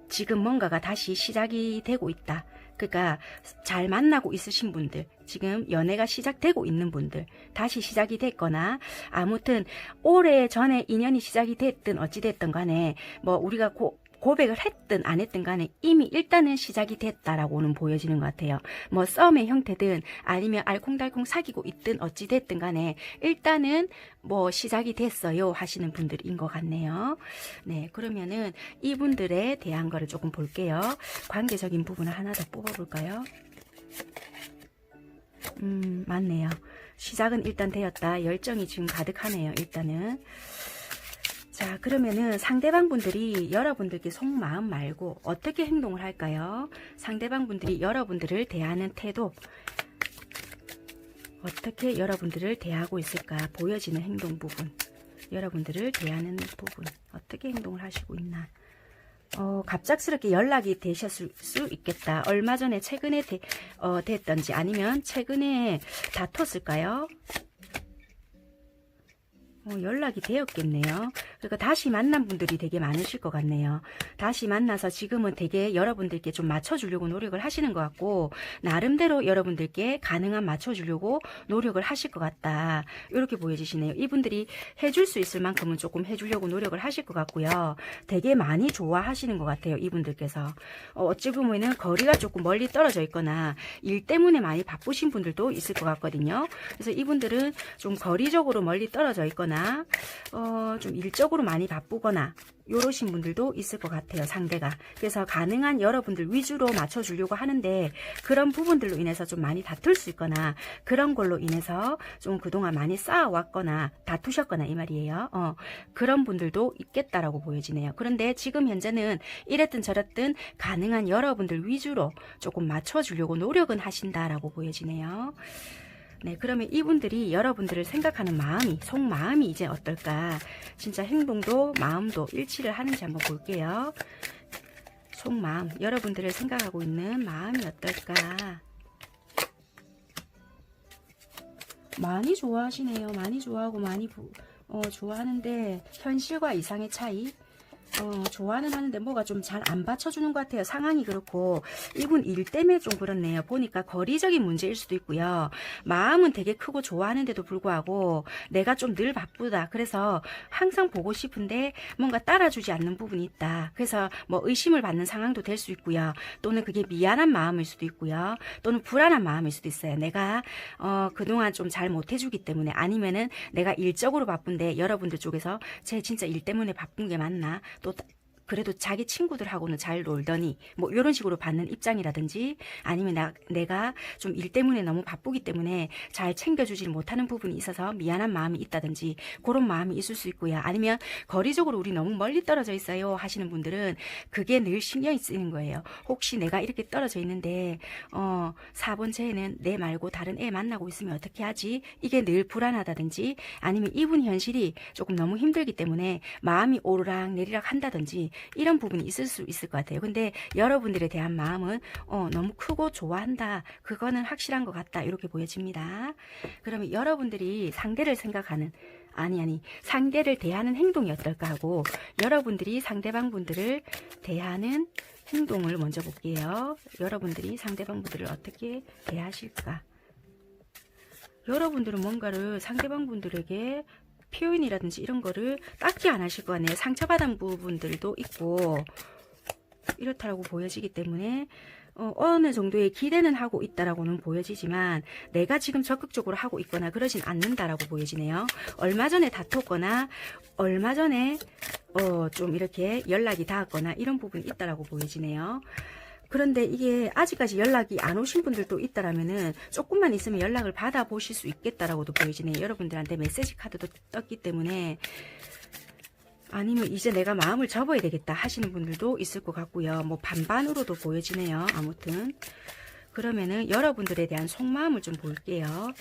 지금 뭔가가 다시 시작이 되고 있다. 그러니까 잘 만나고 있으신 분들, 지금 연애가 시작되고 있는 분들, 다시 시작이 됐거나 아무튼 오래 전에 인연이 시작이 됐든 어찌됐든 간에 뭐 우리가 고백을 했든 안 했든 간에 이미 일단은 시작이 됐다라고는 보여지는 것 같아요. 뭐 썸의 형태든 아니면 알콩달콩 사귀고 있든 어찌됐든 간에 일단은 뭐 시작이 됐어요 하시는 분들인 것 같네요. 네, 그러면은 이분들에 대한 거를 조금 볼게요. 관계적인 부분을 하나 더 뽑아볼까요? 맞네요. 시작은 일단 되었다. 열정이 지금 가득하네요. 일단은. 자, 그러면은 상대방 분들이 여러분들께 속마음 말고 어떻게 행동을 할까요? 상대방 분들이 여러분들을 대하는 태도, 어떻게 여러분들을 대하고 있을까? 보여지는 행동 부분, 여러분들을 대하는 부분, 어떻게 행동을 하시고 있나? 갑작스럽게 연락이 되셨을 수 있겠다. 얼마 전에 최근에 됐던지 아니면 최근에 다퉜을까요? 연락이 되었겠네요. 그러니까 다시 만난 분들이 되게 많으실 것 같네요. 다시 만나서 지금은 되게 여러분들께 좀 맞춰주려고 노력을 하시는 것 같고 나름대로 여러분들께 가능한 맞춰주려고 노력을 하실 것 같다. 이렇게 보여지시네요. 이분들이 해줄 수 있을 만큼은 조금 해주려고 노력을 하실 것 같고요. 되게 많이 좋아하시는 것 같아요. 이분들께서. 어찌 보면은 거리가 조금 멀리 떨어져 있거나 일 때문에 많이 바쁘신 분들도 있을 것 같거든요. 그래서 이분들은 좀 거리적으로 멀리 떨어져 있거나 좀 일적으로 많이 바쁘거나 요러신 분들도 있을 것 같아요. 상대가. 그래서 가능한 여러분들 위주로 맞춰주려고 하는데 그런 부분들로 인해서 좀 많이 다툴 수 있거나 그런 걸로 인해서 좀 그동안 많이 쌓아왔거나 다투셨거나 이 말이에요. 그런 분들도 있겠다라고 보여지네요. 그런데 지금 현재는 이랬든 저랬든 가능한 여러분들 위주로 조금 맞춰주려고 노력은 하신다라고 보여지네요. 네, 그러면 이분들이 여러분들을 생각하는 마음이, 속마음이 이제 어떨까? 진짜 행동도 마음도 일치를 하는지 한번 볼게요. 속마음, 여러분들을 생각하고 있는 마음이 어떨까? 많이 좋아하시네요. 많이 좋아하고 많이 좋아하는데 현실과 이상의 차이? 좋아는 하는데 뭐가 좀 잘 안 받쳐주는 것 같아요. 상황이 그렇고 이분 일 때문에 좀 그렇네요. 보니까 거리적인 문제일 수도 있고요. 마음은 되게 크고 좋아하는데도 불구하고 내가 좀 늘 바쁘다. 그래서 항상 보고 싶은데 뭔가 따라주지 않는 부분이 있다. 그래서 뭐 의심을 받는 상황도 될 수 있고요. 또는 그게 미안한 마음일 수도 있고요. 또는 불안한 마음일 수도 있어요. 내가 그동안 좀 잘 못해주기 때문에, 아니면은 내가 일적으로 바쁜데 여러분들 쪽에서 쟤 진짜 일 때문에 바쁜 게 맞나? 또 그래도 자기 친구들하고는 잘 놀더니 뭐 이런 식으로 받는 입장이라든지, 아니면 내가 좀 일 때문에 너무 바쁘기 때문에 잘 챙겨주질 못하는 부분이 있어서 미안한 마음이 있다든지 그런 마음이 있을 수 있고요. 아니면 거리적으로 우리 너무 멀리 떨어져 있어요 하시는 분들은 그게 늘 신경이 쓰이는 거예요. 혹시 내가 이렇게 떨어져 있는데 4번째에는 내 말고 다른 애 만나고 있으면 어떻게 하지? 이게 늘 불안하다든지, 아니면 이분 현실이 조금 너무 힘들기 때문에 마음이 오르락 내리락 한다든지 이런 부분이 있을 수 있을 것 같아요. 근데 여러분들에 대한 마음은 너무 크고 좋아한다. 그거는 확실한 것 같다. 이렇게 보여집니다. 그러면 여러분들이 상대를 생각하는, 상대를 대하는 행동이 어떨까 하고, 여러분들이 상대방 분들을 대하는 행동을 먼저 볼게요. 여러분들이 상대방 분들을 어떻게 대하실까? 여러분들은 뭔가를 상대방 분들에게 표현이라든지 이런 거를 딱히 안 하실 거 아니에요. 상처받은 부분들도 있고 이렇다라고 보여지기 때문에 어느 정도의 기대는 하고 있다라고는 보여지지만 내가 지금 적극적으로 하고 있거나 그러진 않는다라고 보여지네요. 얼마 전에 다퉜거나 얼마 전에 좀 이렇게 연락이 닿았거나 이런 부분이 있다라고 보여지네요. 그런데 이게 아직까지 연락이 안 오신 분들도 있다라면은 조금만 있으면 연락을 받아보실 수 있겠다라고도 보여지네요. 여러분들한테 메시지 카드도 떴기 때문에, 아니면 이제 내가 마음을 접어야 되겠다 하시는 분들도 있을 것 같고요. 뭐 반반으로도 보여지네요. 아무튼 그러면은 여러분들에 대한 속마음을 좀 볼게요.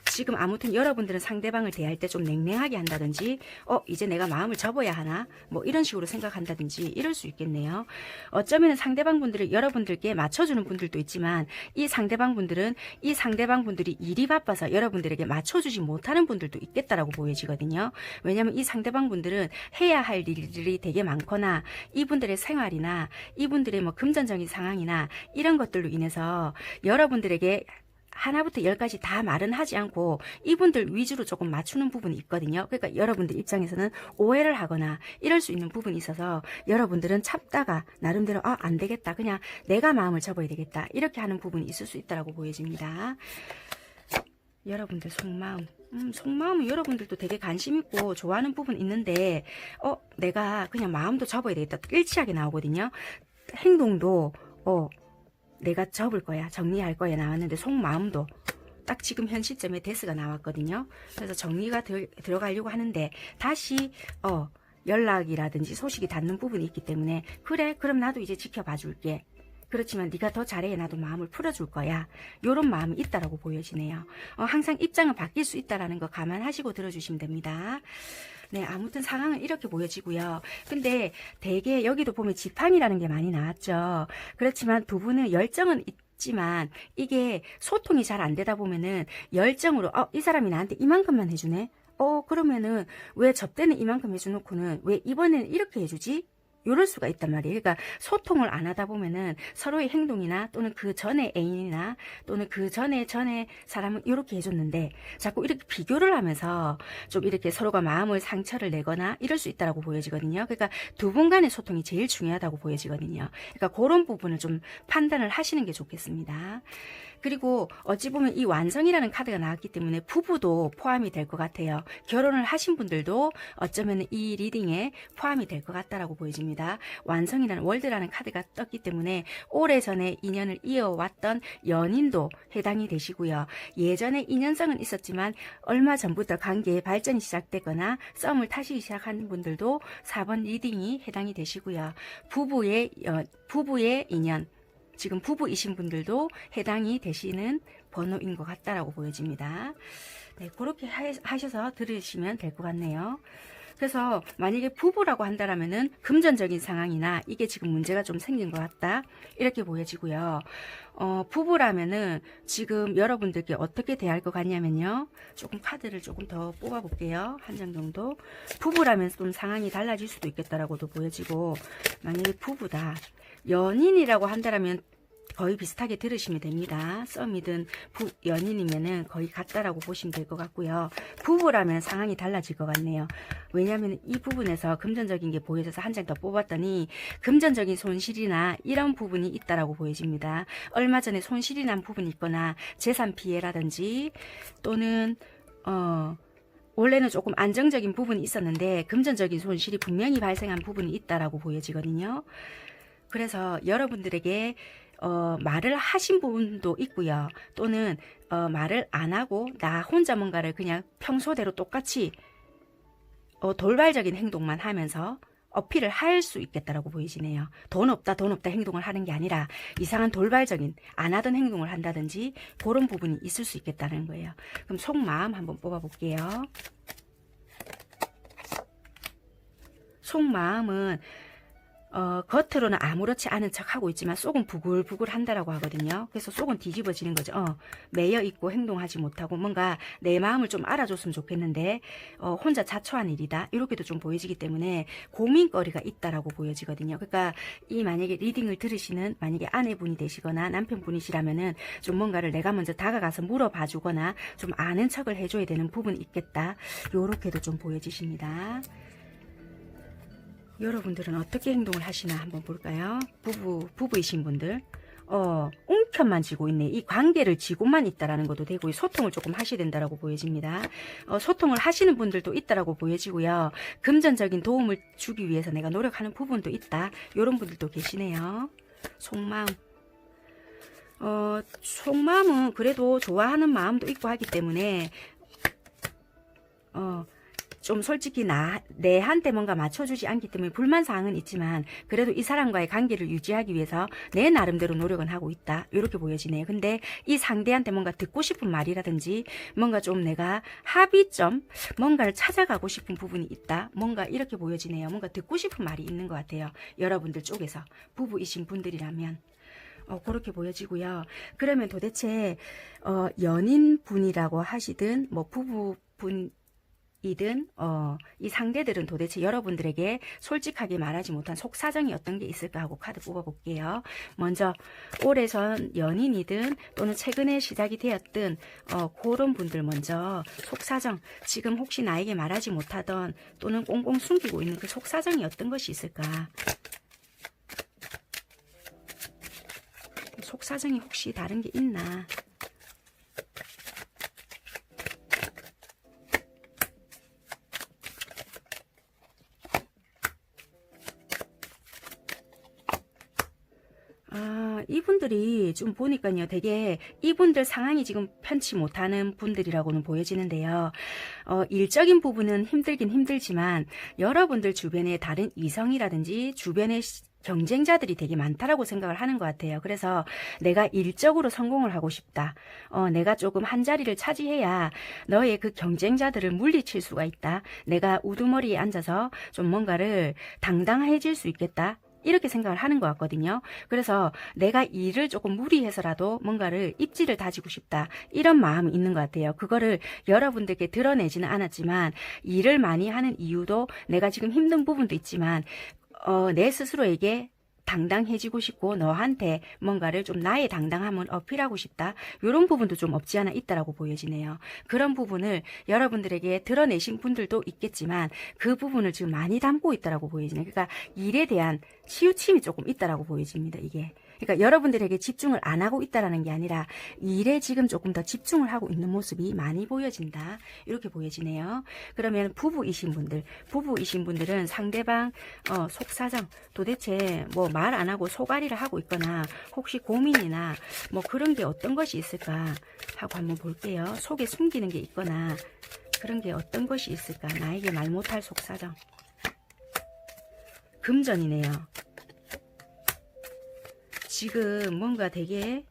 지금 아무튼 여러분들은 상대방을 대할 때 좀 냉랭하게 한다든지 이제 내가 마음을 접어야 하나 뭐 이런 식으로 생각한다든지 이럴 수 있겠네요. 어쩌면 상대방 분들을 여러분들께 맞춰주는 분들도 있지만 이 상대방 분들이 일이 바빠서 여러분들에게 맞춰주지 못하는 분들도 있겠다라고 보여지거든요. 왜냐하면 이 상대방 분들은 해야 할 일들이 되게 많거나 이분들의 생활이나 이분들의 뭐 금전적인 상황이나 이런 것들로 인해서 여러분들에게 하나부터 열까지 다 말은 하지 않고 이분들 위주로 조금 맞추는 부분이 있거든요. 그러니까 여러분들 입장에서는 오해를 하거나 이럴 수 있는 부분이 있어서 여러분들은 참다가 나름대로 안 되겠다. 그냥 내가 마음을 접어야 되겠다. 이렇게 하는 부분이 있을 수 있다고 보여집니다. 여러분들 속마음. 속마음은 여러분들도 되게 관심 있고 좋아하는 부분 있는데 내가 그냥 마음도 접어야 되겠다. 일치하게 나오거든요. 행동도 내가 접을 거야, 정리할 거야 나왔는데 속마음도 딱 지금 현 시점에 데스가 나왔거든요. 그래서 정리가 들어가려고 하는데 다시 연락이라든지 소식이 닿는 부분이 있기 때문에 그래 그럼 나도 이제 지켜봐 줄게. 그렇지만 네가 더 잘해 나도 마음을 풀어줄 거야. 이런 마음이 있다라고 보여지네요. 항상 입장은 바뀔 수 있다라는 거 감안하시고 들어주시면 됩니다. 네, 아무튼 상황은 이렇게 보여지고요. 근데 되게 여기도 보면 지팡이라는 게 많이 나왔죠. 그렇지만 두 분은 열정은 있지만 이게 소통이 잘 안 되다 보면은 열정으로 이 사람이 나한테 이만큼만 해주네. 그러면은 왜 접대는 이만큼 해주놓고는 왜 이번에는 이렇게 해주지? 이럴 수가 있단 말이에요. 그러니까 소통을 안 하다 보면은 서로의 행동이나 또는 그 전에 애인이나 또는 그 전에 사람은 이렇게 해줬는데 자꾸 이렇게 비교를 하면서 좀 이렇게 서로가 마음을 상처를 내거나 이럴 수 있다고 보여지거든요. 그러니까 두 분 간의 소통이 제일 중요하다고 보여지거든요. 그러니까 그런 부분을 좀 판단을 하시는 게 좋겠습니다. 그리고 어찌 보면 이 완성이라는 카드가 나왔기 때문에 부부도 포함이 될 것 같아요. 결혼을 하신 분들도 어쩌면 이 리딩에 포함이 될 것 같다라고 보여집니다. 완성이라는 월드라는 카드가 떴기 때문에 오래전에 인연을 이어왔던 연인도 해당이 되시고요. 예전에 인연성은 있었지만 얼마 전부터 관계의 발전이 시작되거나 썸을 타시기 시작한 분들도 4번 리딩이 해당이 되시고요. 부부의 인연, 지금 부부이신 분들도 해당이 되시는 번호인 것 같다라고 보여집니다. 네, 그렇게 하셔서 들으시면 될 것 같네요. 그래서 만약에 부부라고 한다라면은 금전적인 상황이나 이게 지금 문제가 좀 생긴 것 같다 이렇게 보여지고요. 부부라면은 지금 여러분들께 어떻게 대할 것 같냐면요. 조금 카드를 조금 더 뽑아 볼게요. 한 장 정도. 부부라면 좀 상황이 달라질 수도 있겠다라고도 보여지고, 만약에 부부다, 연인이라고 한다라면 거의 비슷하게 들으시면 됩니다. 썸이든 연인이면은 거의 같다라고 보시면 될 것 같고요. 부부라면 상황이 달라질 것 같네요. 왜냐하면 이 부분에서 금전적인 게 보여져서 한 장 더 뽑았더니 금전적인 손실이나 이런 부분이 있다라고 보여집니다. 얼마 전에 손실이 난 부분이 있거나 재산 피해라든지 또는 원래는 조금 안정적인 부분이 있었는데 금전적인 손실이 분명히 발생한 부분이 있다라고 보여지거든요. 그래서 여러분들에게 말을 하신 분도 있고요. 또는 말을 안 하고 나 혼자 뭔가를 그냥 평소대로 똑같이 돌발적인 행동만 하면서 어필을 할 수 있겠다라고 보이시네요. 돈 없다 행동을 하는 게 아니라 이상한 돌발적인 안 하던 행동을 한다든지 그런 부분이 있을 수 있겠다는 거예요. 그럼 속마음 한번 뽑아볼게요. 속마음은 겉으로는 아무렇지 않은 척 하고 있지만 속은 부글부글 한다라고 하거든요. 그래서 속은 뒤집어지는 거죠. 매여 있고 행동하지 못하고 뭔가 내 마음을 좀 알아줬으면 좋겠는데 혼자 자초한 일이다 이렇게도 좀 보여지기 때문에 고민거리가 있다라고 보여지거든요. 그러니까 이 만약에 리딩을 들으시는 만약에 아내분이 되시거나 남편분이시라면은 좀 뭔가를 내가 먼저 다가가서 물어봐 주거나 좀 아는 척을 해줘야 되는 부분이 있겠다. 요렇게도 좀 보여지십니다. 여러분들은 어떻게 행동을 하시나 한번 볼까요? 부부이신 분들. 웅편만 쥐고 있네. 이 관계를 쥐고만 있다라는 것도 되고, 소통을 조금 하셔야 된다라고 보여집니다. 소통을 하시는 분들도 있다라고 보여지고요. 금전적인 도움을 주기 위해서 내가 노력하는 부분도 있다. 이런 분들도 계시네요. 속마음. 속마음은 그래도 좋아하는 마음도 있고 하기 때문에, 좀 솔직히 내한테 뭔가 맞춰주지 않기 때문에 불만사항은 있지만 그래도 이 사람과의 관계를 유지하기 위해서 내 나름대로 노력은 하고 있다 이렇게 보여지네요. 근데 이 상대한테 뭔가 듣고 싶은 말이라든지 뭔가 좀 내가 합의점 뭔가를 찾아가고 싶은 부분이 있다 뭔가 이렇게 보여지네요. 뭔가 듣고 싶은 말이 있는 것 같아요. 여러분들 쪽에서 부부이신 분들이라면 그렇게 보여지고요. 그러면 도대체 연인분이라고 하시든 뭐 부부분 이든 이 상대들은 도대체 여러분들에게 솔직하게 말하지 못한 속사정이 어떤 게 있을까 하고 카드 뽑아볼게요. 먼저 오래전 연인이든 또는 최근에 시작이 되었든 그런 분들 먼저 속사정, 지금 혹시 나에게 말하지 못하던 또는 꽁꽁 숨기고 있는 그 속사정이 어떤 것이 있을까. 속사정이 혹시 다른 게 있나. 이분들이 좀 보니까요, 되게 이분들 상황이 지금 편치 못하는 분들이라고는 보여지는데요. 일적인 부분은 힘들긴 힘들지만 여러분들 주변에 다른 이성이라든지 주변에 경쟁자들이 되게 많다라고 생각을 하는 것 같아요. 그래서 내가 일적으로 성공을 하고 싶다. 내가 조금 한 자리를 차지해야 너의 그 경쟁자들을 물리칠 수가 있다. 내가 우두머리에 앉아서 좀 뭔가를 당당해질 수 있겠다. 이렇게 생각을 하는 것 같거든요. 그래서 내가 일을 조금 무리해서라도 뭔가를 입지를 다지고 싶다. 이런 마음이 있는 것 같아요. 그거를 여러분들께 드러내지는 않았지만 일을 많이 하는 이유도 내가 지금 힘든 부분도 있지만 내 스스로에게 당당해지고 싶고 너한테 뭔가를 좀 나의 당당함을 어필하고 싶다. 이런 부분도 좀 없지 않아 있다라고 보여지네요. 그런 부분을 여러분들에게 드러내신 분들도 있겠지만 그 부분을 지금 많이 담고 있다라고 보여지네요. 그러니까 일에 대한 치우침이 조금 있다라고 보여집니다. 이게. 그러니까 여러분들에게 집중을 안 하고 있다라는 게 아니라 일에 지금 조금 더 집중을 하고 있는 모습이 많이 보여진다. 이렇게 보여지네요. 그러면 부부이신 분들은 상대방 속사정 도대체 뭐 말 안 하고 속앓이를 하고 있거나 혹시 고민이나 뭐 그런 게 어떤 것이 있을까 하고 한번 볼게요. 속에 숨기는 게 있거나 그런 게 어떤 것이 있을까. 나에게 말 못할 속사정. 금전이네요. 지금 뭔가 되게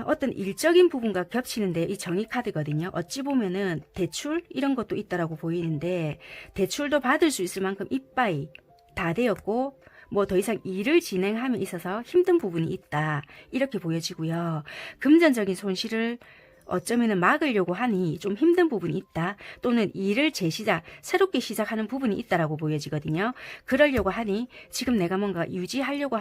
어떤 일적인 부분과 겹치는데 이 정의 카드거든요. 어찌 보면은 대출 이런 것도 있다라고 보이는데 대출도 받을 수 있을 만큼 이빠이 다 되었고 뭐 더 이상 일을 진행함에 있어서 힘든 부분이 있다. 이렇게 보여지고요. 금전적인 손실을 어쩌면은 막으려고 하니 좀 힘든 부분이 있다. 또는 일을 새롭게 시작하는 부분이 있다라고 보여지거든요. 그러려고 하니 지금 내가 뭔가 유지하려고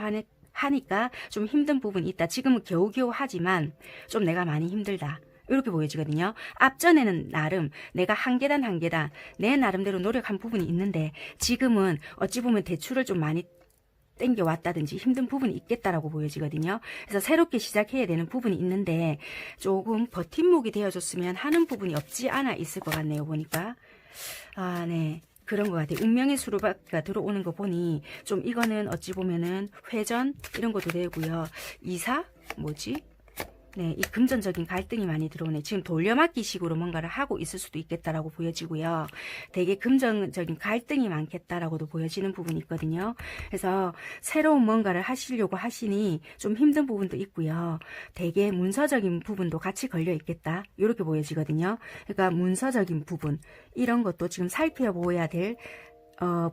하니까 좀 힘든 부분이 있다. 지금은 겨우겨우 하지만 좀 내가 많이 힘들다. 이렇게 보여지거든요. 앞전에는 나름 내가 한 계단 한 계단 내 나름대로 노력한 부분이 있는데 지금은 어찌 보면 대출을 좀 많이 땡겨왔다든지 힘든 부분이 있겠다라고 보여지거든요. 그래서 새롭게 시작해야 되는 부분이 있는데 조금 버팀목이 되어줬으면 하는 부분이 없지 않아 있을 것 같네요. 보니까 네. 그런 것 같아요. 운명의 수로가 들어오는 거 보니 좀 이거는 어찌 보면은 회전 이런 것도 되고요. 이사 뭐지? 네, 이 금전적인 갈등이 많이 들어오네. 지금 돌려막기 식으로 뭔가를 하고 있을 수도 있겠다라고 보여지고요. 되게 금전적인 갈등이 많겠다라고도 보여지는 부분이 있거든요. 그래서 새로운 뭔가를 하시려고 하시니 좀 힘든 부분도 있고요. 되게 문서적인 부분도 같이 걸려 있겠다. 이렇게 보여지거든요. 그러니까 문서적인 부분 이런 것도 지금 살펴보아야 될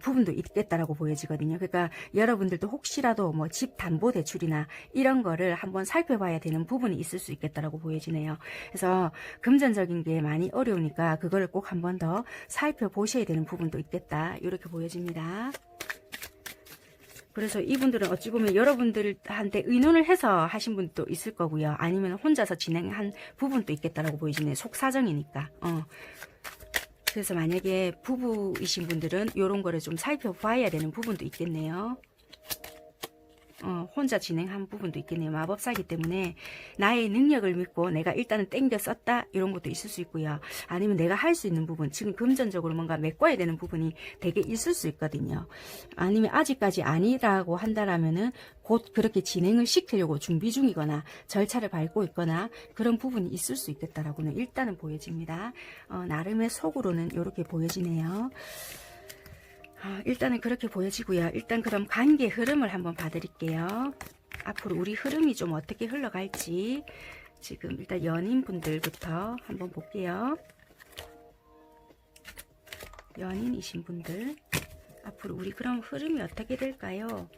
부분도 있겠다라고 보여지거든요. 그러니까 여러분들도 혹시라도 뭐 집 담보 대출이나 이런 거를 한번 살펴봐야 되는 부분이 있을 수 있겠다라고 보여지네요. 그래서 금전적인 게 많이 어려우니까 그걸 꼭 한번 더 살펴보셔야 되는 부분도 있겠다. 이렇게 보여집니다. 그래서 이분들은 어찌 보면 여러분들한테 의논을 해서 하신 분도 있을 거고요. 아니면 혼자서 진행한 부분도 있겠다라고 보여지네요. 속사정이니까. 그래서 만약에 부부이신 분들은 이런 거를 좀 살펴봐야 되는 부분도 있겠네요. 혼자 진행한 부분도 있겠네요. 마법사기 때문에 나의 능력을 믿고 내가 일단은 땡겨 썼다 이런 것도 있을 수 있고요. 아니면 내가 할 수 있는 부분 지금 금전적으로 뭔가 메꿔야 되는 부분이 되게 있을 수 있거든요. 아니면 아직까지 아니라고 한다라면은 곧 그렇게 진행을 시키려고 준비 중이거나 절차를 밟고 있거나 그런 부분이 있을 수 있겠다라고는 일단은 보여집니다. 나름의 속으로는 이렇게 보여지네요. 일단은 그렇게 보여지고요. 일단 그럼 관계 흐름을 한번 봐드릴게요. 앞으로 우리 흐름이 좀 어떻게 흘러갈지 지금 일단 연인분들부터 한번 볼게요. 연인이신 분들 앞으로 우리 그럼 흐름이 어떻게 될까요?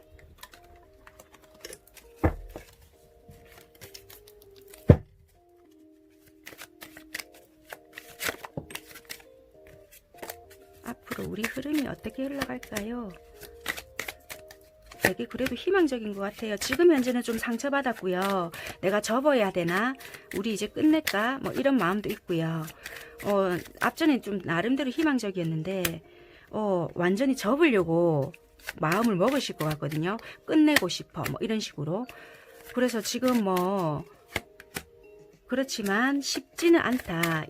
앞으로 우리 흐름이 어떻게 흘러갈까요? 되게 그래도 희망적인 것 같아요. 지금 현재는 좀 상처받았고요. 내가 접어야 되나? 우리 이제 끝낼까? 뭐 이런 마음도 있고요. 앞전에 좀 나름대로 희망적이었는데 완전히 접으려고 마음을 먹으실 것 같거든요. 끝내고 싶어 뭐 이런 식으로. 그래서 지금 뭐 그렇지만 쉽지는 않다.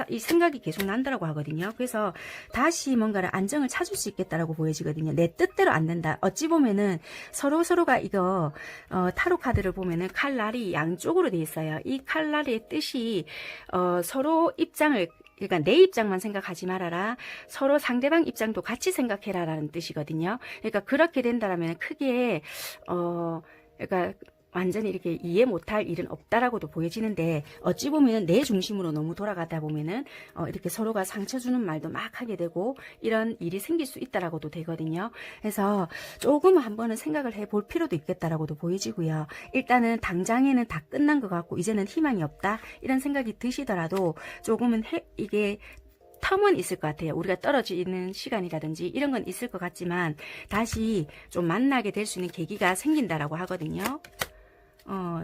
이 생각이 계속 난다라고 하거든요. 그래서 다시 뭔가를 안정을 찾을 수 있겠다라고 보여지거든요. 내 뜻대로 안 된다. 어찌 보면은 서로가 이거 타로 카드를 보면은 칼날이 양쪽으로 돼 있어요. 이 칼날의 뜻이 서로 입장을 그러니까 내 입장만 생각하지 말아라. 서로 상대방 입장도 같이 생각해라 라는 뜻이거든요. 그러니까 그렇게 된다라면 크게 그러니까 완전히 이렇게 이해 못할 일은 없다라고도 보여지는데 어찌 보면 내 중심으로 너무 돌아가다 보면은 이렇게 서로가 상처 주는 말도 막 하게 되고 이런 일이 생길 수 있다라고도 되거든요. 그래서 조금 한번은 생각을 해볼 필요도 있겠다라고도 보여지고요. 일단은 당장에는 다 끝난 것 같고 이제는 희망이 없다 이런 생각이 드시더라도 조금은 이게 텀은 있을 것 같아요. 우리가 떨어지는 시간이라든지 이런 건 있을 것 같지만 다시 좀 만나게 될 수 있는 계기가 생긴다라고 하거든요.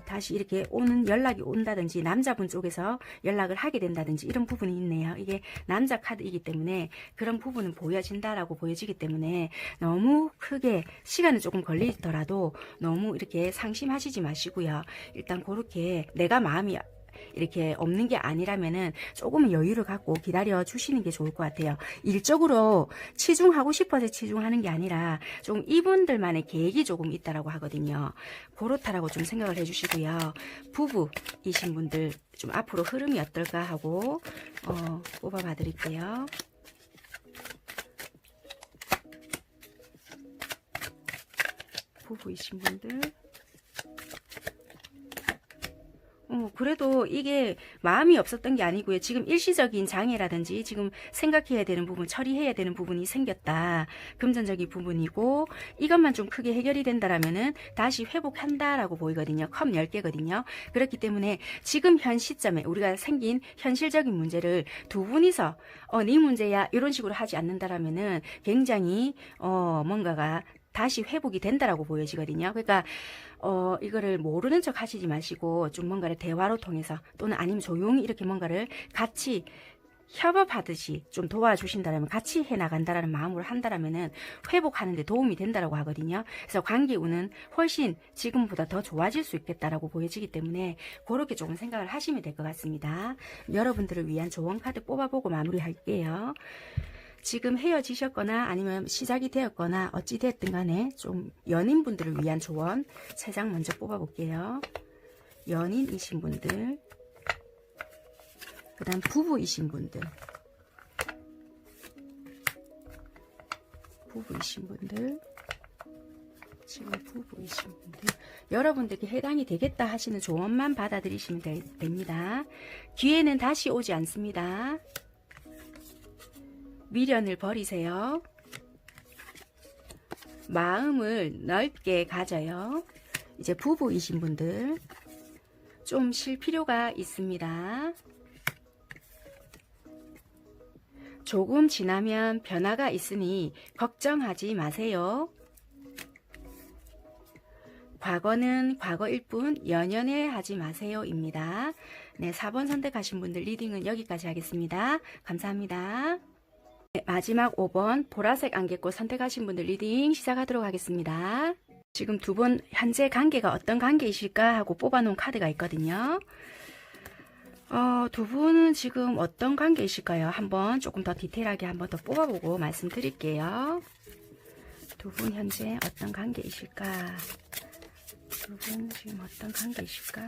다시 이렇게 연락이 온다든지 남자분 쪽에서 연락을 하게 된다든지 이런 부분이 있네요. 이게 남자 카드이기 때문에 그런 부분은 보여진다라고 보여지기 때문에 너무 크게 시간은 조금 걸리더라도 너무 이렇게 상심하시지 마시고요. 일단 그렇게 내가 마음이 이렇게 없는 게 아니라면은 조금은 여유를 갖고 기다려 주시는 게 좋을 것 같아요. 일적으로 치중하고 싶어서 치중하는 게 아니라 좀 이분들만의 계획이 조금 있다라고 하거든요. 그렇다라고 좀 생각을 해주시고요. 부부이신 분들 좀 앞으로 흐름이 어떨까 하고 뽑아봐 드릴게요. 부부이신 분들 그래도 이게 마음이 없었던 게 아니고요. 지금 일시적인 장애라든지 지금 생각해야 되는 부분, 처리해야 되는 부분이 생겼다. 금전적인 부분이고 이것만 좀 크게 해결이 된다라면은 다시 회복한다라고 보이거든요. 컵 10개거든요. 그렇기 때문에 지금 현 시점에 우리가 생긴 현실적인 문제를 두 분이서 네 문제야 이런 식으로 하지 않는다라면은 굉장히 뭔가가 다시 회복이 된다라고 보여지거든요. 그러니까 이거를 모르는 척 하시지 마시고 좀 뭔가를 대화로 통해서 또는 아니면 조용히 이렇게 뭔가를 같이 협업하듯이 좀 도와주신다라면 같이 해나간다라는 마음으로 한다라면은 회복하는 데 도움이 된다라고 하거든요. 그래서 관계 운은 훨씬 지금보다 더 좋아질 수 있겠다라고 보여지기 때문에 그렇게 조금 생각을 하시면 될 것 같습니다. 여러분들을 위한 조언 카드 뽑아보고 마무리할게요. 지금 헤어지셨거나 아니면 시작이 되었거나 어찌 됐든 간에 좀 연인분들을 위한 조언 3장 먼저 뽑아볼게요. 연인이신 분들, 그 다음 부부이신 분들, 지금 부부이신 분들, 여러분들께 해당이 되겠다 하시는 조언만 받아들이시면 됩니다. 기회는 다시 오지 않습니다. 미련을 버리세요. 마음을 넓게 가져요. 이제 부부이신 분들 좀 쉴 필요가 있습니다. 조금 지나면 변화가 있으니 걱정하지 마세요. 과거는 과거일 뿐 연연해 하지 마세요 입니다. 네, 4번 선택하신 분들 리딩은 여기까지 하겠습니다. 감사합니다. 네, 마지막 5번 보라색 안개꽃 선택하신 분들 리딩 시작하도록 하겠습니다. 지금 두 분 현재 관계가 어떤 관계이실까 하고 뽑아놓은 카드가 있거든요. 두 분은 지금 어떤 관계이실까요? 한번 조금 더 디테일하게 한번 더 뽑아보고 말씀드릴게요. 두 분 현재 어떤 관계이실까? 두 분 지금 어떤 관계이실까?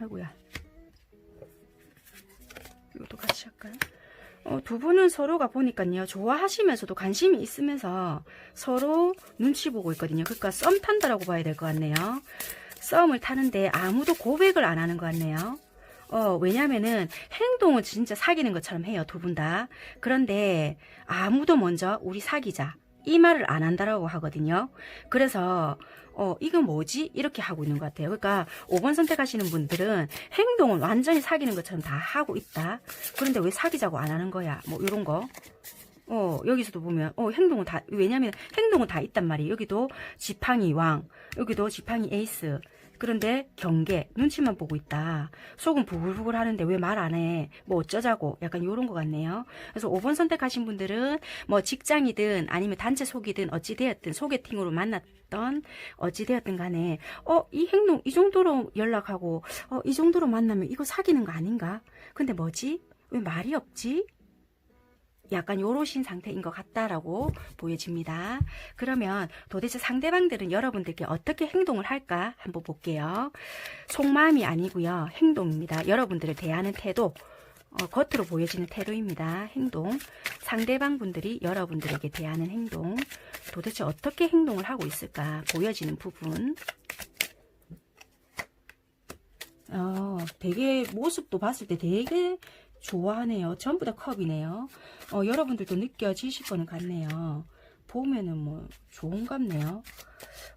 아이고야. 이것도 같이 할까요? 두 분은 서로가 보니까요. 좋아하시면서도 관심이 있으면서 서로 눈치 보고 있거든요. 그러니까 썸 탄다라고 봐야 될 것 같네요. 썸을 타는데 아무도 고백을 안 하는 것 같네요. 왜냐면은 행동은 진짜 사귀는 것처럼 해요. 두 분 다. 그런데 아무도 먼저 우리 사귀자 이 말을 안 한다라고 하거든요. 그래서 이거 뭐지? 이렇게 하고 있는 것 같아요. 그러니까 5번 선택하시는 분들은 행동은 완전히 사귀는 것처럼 다 하고 있다. 그런데 왜 사귀자고 안 하는 거야? 뭐 이런 거. 여기서도 보면 행동은 다, 왜냐면 행동은 다 있단 말이에요. 여기도 지팡이 왕, 여기도 지팡이 에이스. 그런데 경계, 눈치만 보고 있다. 속은 부글부글 하는데 왜 말 안 해? 뭐 어쩌자고. 약간 요런 것 같네요. 그래서 5번 선택하신 분들은 뭐 직장이든 아니면 단체 속이든 어찌되었든 소개팅으로 만났던 어찌되었든 간에 이 행동 이 정도로 연락하고 이 정도로 만나면 이거 사귀는 거 아닌가? 근데 뭐지? 왜 말이 없지? 약간 요러신 상태인 것 같다라고 보여집니다. 그러면 도대체 상대방들은 여러분들께 어떻게 행동을 할까 한번 볼게요. 속마음이 아니고요. 행동입니다. 여러분들을 대하는 태도, 겉으로 보여지는 태도입니다. 행동. 상대방 분들이 여러분들에게 대하는 행동. 도대체 어떻게 행동을 하고 있을까 보여지는 부분. 되게 모습도 봤을 때 되게 좋아하네요. 전부 다 컵이네요. 여러분들도 느껴지실 거는 같네요. 보면은 뭐 좋은 것 같네요.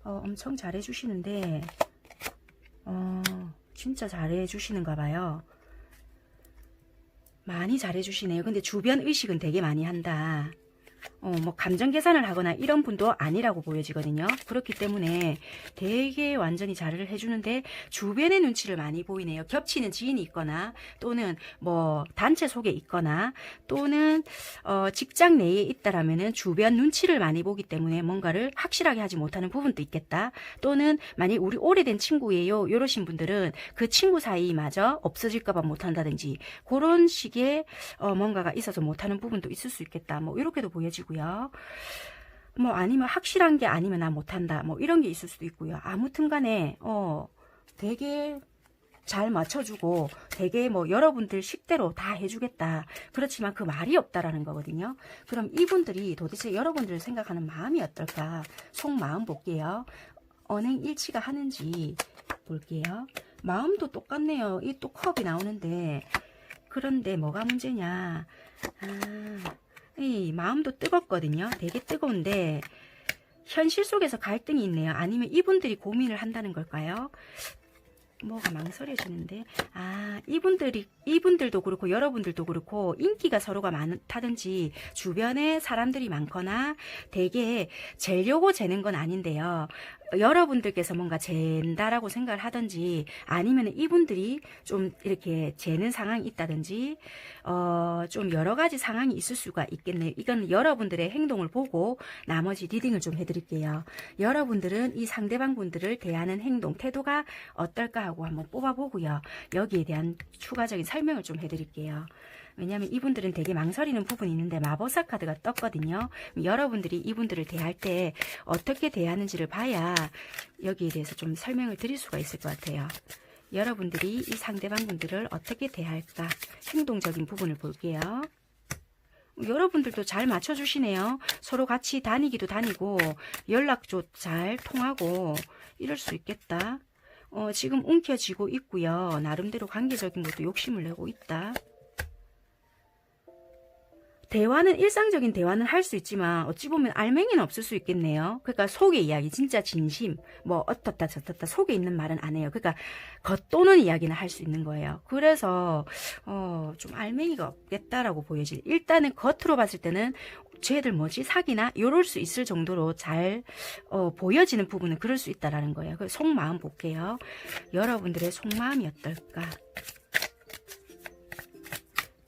엄청 잘해주시는데 진짜 잘해주시는가 봐요. 많이 잘해주시네요. 근데 주변 의식은 되게 많이 한다. 뭐 감정 계산을 하거나 이런 분도 아니라고 보여지거든요. 그렇기 때문에 되게 완전히 잘을 해주는데 주변의 눈치를 많이 보이네요. 겹치는 지인이 있거나 또는 뭐 단체 속에 있거나 또는 직장 내에 있다라면은 주변 눈치를 많이 보기 때문에 뭔가를 확실하게 하지 못하는 부분도 있겠다. 또는 만약 우리 오래된 친구예요 이러신 분들은 그 친구 사이마저 없어질까봐 못한다든지 그런 식의 뭔가가 있어서 못하는 부분도 있을 수 있겠다. 뭐 이렇게도 보여지고요. 뭐 아니면 확실한 게 아니면 나 못한다 뭐 이런 게 있을 수도 있고요. 아무튼 간에 되게 잘 맞춰주고 되게 뭐 여러분들 식대로 다 해주겠다. 그렇지만 그 말이 없다라는 거거든요. 그럼 이분들이 도대체 여러분들을 생각하는 마음이 어떨까? 속마음 볼게요. 언행 일치가 하는지 볼게요. 마음도 똑같네요. 이 또 컵이 나오는데 그런데 뭐가 문제냐? 이 마음도 뜨겁거든요. 되게 뜨거운데 현실 속에서 갈등이 있네요. 아니면 이분들이 고민을 한다는 걸까요? 뭐가 망설여지는데, 이분들도 그렇고 여러분들도 그렇고 인기가 서로가 많다든지 주변에 사람들이 많거나 되게 재려고 재는 건 아닌데요. 여러분들께서 뭔가 잰다라고 생각을 하든지 아니면 이분들이 좀 이렇게 재는 상황이 있다든지 좀 여러 가지 상황이 있을 수가 있겠네요. 이건 여러분들의 행동을 보고 나머지 리딩을 좀 해드릴게요. 여러분들은 이 상대방 분들을 대하는 행동, 태도가 어떨까 하고 한번 뽑아보고요. 여기에 대한 추가적인 설명을 좀 해드릴게요. 왜냐하면 이분들은 되게 망설이는 부분이 있는데 마법사 카드가 떴거든요. 여러분들이 이분들을 대할 때 어떻게 대하는지를 봐야 여기에 대해서 좀 설명을 드릴 수가 있을 것 같아요. 여러분들이 이 상대방 분들을 어떻게 대할까? 행동적인 부분을 볼게요. 여러분들도 잘 맞춰주시네요. 서로 같이 다니기도 다니고 연락도 잘 통하고 이럴 수 있겠다. 지금 움켜쥐고 있고요. 나름대로 관계적인 것도 욕심을 내고 있다. 대화는 일상적인 대화는 할 수 있지만 어찌 보면 알맹이는 없을 수 있겠네요. 그러니까 속의 이야기, 진짜 진심, 뭐 어떻다 저떻다 속에 있는 말은 안 해요. 그러니까 겉도는 이야기는 할 수 있는 거예요. 그래서 좀 알맹이가 없겠다라고 보여질. 일단은 겉으로 봤을 때는 쟤들 뭐지 사기나 이럴 수 있을 정도로 잘 보여지는 부분은 그럴 수 있다라는 거예요. 그 속마음 볼게요. 여러분들의 속마음이 어떨까?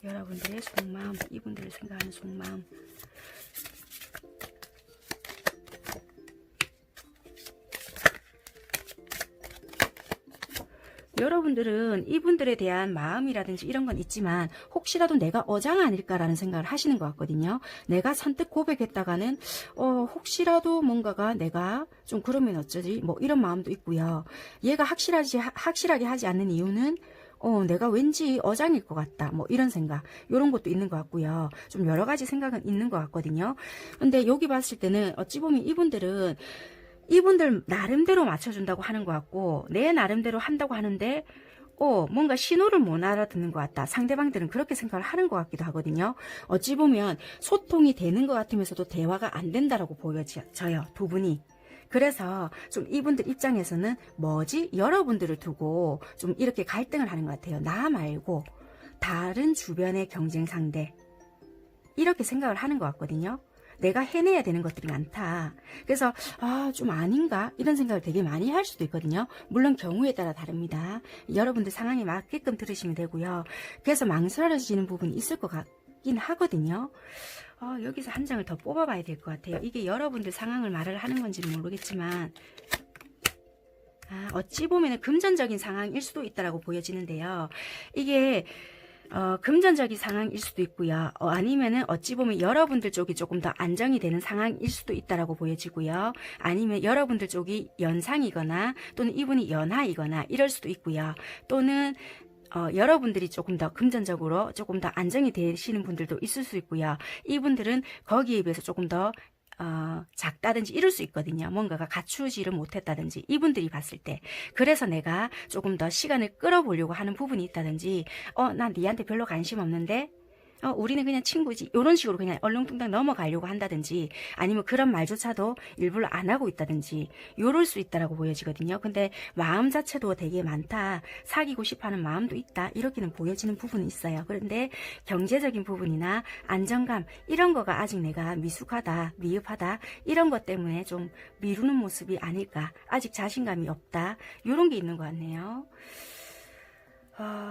여러분들의 속마음, 이분들을 생각하는 속마음. 여러분들은 이분들에 대한 마음이라든지 이런 건 있지만 혹시라도 내가 어장 아닐까라는 생각을 하시는 것 같거든요. 내가 선뜻 고백했다가는 혹시라도 뭔가가 내가 좀 그러면 어쩌지 뭐 이런 마음도 있고요. 얘가 확실하게 하지 않는 이유는 내가 왠지 어장일 것 같다. 뭐 이런 생각. 이런 것도 있는 것 같고요. 좀 여러 가지 생각은 있는 것 같거든요. 근데 여기 봤을 때는 어찌 보면 이분들 나름대로 맞춰준다고 하는 것 같고 내 나름대로 한다고 하는데 뭔가 신호를 못 알아듣는 것 같다. 상대방들은 그렇게 생각을 하는 것 같기도 하거든요. 어찌 보면 소통이 되는 것 같으면서도 대화가 안 된다라고 보여져요. 두 분이. 그래서 좀 이분들 입장에서는 뭐지? 여러분들을 두고 좀 이렇게 갈등을 하는 것 같아요. 나 말고 다른 주변의 경쟁 상대. 이렇게 생각을 하는 것 같거든요. 내가 해내야 되는 것들이 많다. 그래서 좀 아닌가? 이런 생각을 되게 많이 할 수도 있거든요. 물론 경우에 따라 다릅니다. 여러분들 상황에 맞게끔 들으시면 되고요. 그래서 망설여지는 부분이 있을 것 같긴 하거든요. 여기서 한 장을 더 뽑아봐야 될 것 같아요. 이게 여러분들 상황을 말을 하는 건지는 모르겠지만 어찌 보면 금전적인 상황일 수도 있다라고 보여지는데요. 이게 금전적인 상황일 수도 있고요. 아니면은 어찌 보면 여러분들 쪽이 조금 더 안정이 되는 상황일 수도 있다라고 보여지고요. 아니면 여러분들 쪽이 연상이거나 또는 이분이 연하이거나 이럴 수도 있고요. 또는 여러분들이 조금 더 금전적으로 조금 더 안정이 되시는 분들도 있을 수 있고요. 이분들은 거기에 비해서 조금 더 작다든지 이럴 수 있거든요. 뭔가가 갖추지를 못했다든지 이분들이 봤을 때. 그래서 내가 조금 더 시간을 끌어보려고 하는 부분이 있다든지 난 니한테 별로 관심 없는데 우리는 그냥 친구지 이런 식으로 그냥 얼렁뚱땅 넘어가려고 한다든지 아니면 그런 말조차도 일부러 안 하고 있다든지 이럴 수 있다라고 보여지거든요. 근데 마음 자체도 되게 많다. 사귀고 싶어하는 마음도 있다. 이렇게는 보여지는 부분이 있어요. 그런데 경제적인 부분이나 안정감 이런 거가 아직 내가 미숙하다, 미흡하다 이런 것 때문에 좀 미루는 모습이 아닐까. 아직 자신감이 없다. 이런 게 있는 것 같네요.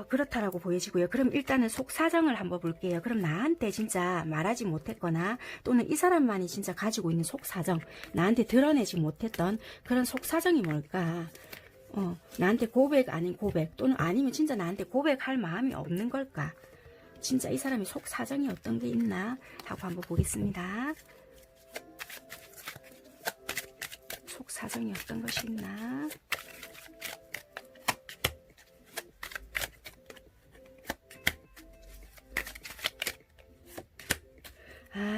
그렇다라고 보여지고요. 그럼 일단은 속 사정을 한번 볼게요. 그럼 나한테 진짜 말하지 못했거나 또는 이 사람만이 진짜 가지고 있는 속 사정, 나한테 드러내지 못했던 그런 속 사정이 뭘까? 나한테 고백 아닌 고백 또는 아니면 진짜 나한테 고백할 마음이 없는 걸까? 진짜 이 사람이 속 사정이 어떤 게 있나 하고 한번 보겠습니다. 속 사정이 어떤 것이 있나?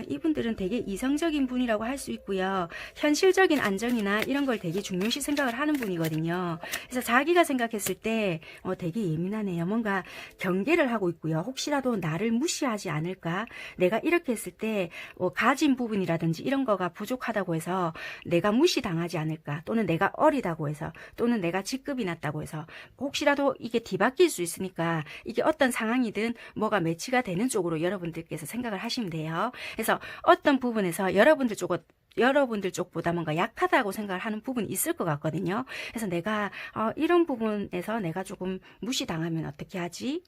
이분들은 되게 이성적인 분이라고 할 수 있고요. 현실적인 안정이나 이런 걸 되게 중요시 생각을 하는 분이거든요. 그래서 자기가 생각했을 때 되게 예민하네요. 뭔가 경계를 하고 있고요. 혹시라도 나를 무시하지 않을까? 내가 이렇게 했을 때 가진 부분이라든지 이런 거가 부족하다고 해서 내가 무시당하지 않을까? 또는 내가 어리다고 해서, 또는 내가 직급이 낮다고 해서 혹시라도 이게 뒤바뀔 수 있으니까 이게 어떤 상황이든 뭐가 매치가 되는 쪽으로 여러분들께서 생각을 하시면 돼요. 그래서 어떤 부분에서 여러분들 쪽보다 뭔가 약하다고 생각을 하는 부분이 있을 것 같거든요. 그래서 내가 이런 부분에서 내가 조금 무시당하면 어떻게 하지?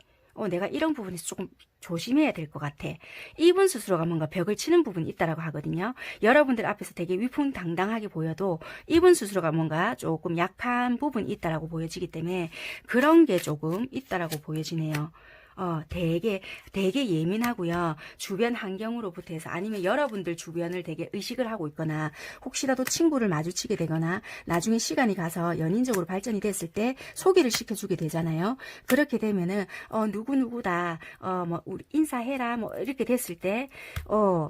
내가 이런 부분에서 조금 조심해야 될 것 같아. 이분 스스로가 뭔가 벽을 치는 부분이 있다라고 하거든요. 여러분들 앞에서 되게 위풍당당하게 보여도 이분 스스로가 뭔가 조금 약한 부분이 있다라고 보여지기 때문에 그런 게 조금 있다라고 보여지네요. 되게 예민하고요. 주변 환경으로부터 해서 아니면 여러분들 주변을 되게 의식을 하고 있거나 혹시라도 친구를 마주치게 되거나 나중에 시간이 가서 연인적으로 발전이 됐을 때 소개를 시켜주게 되잖아요. 그렇게 되면은 누구누구다 뭐 우리 인사해라 뭐 이렇게 됐을 때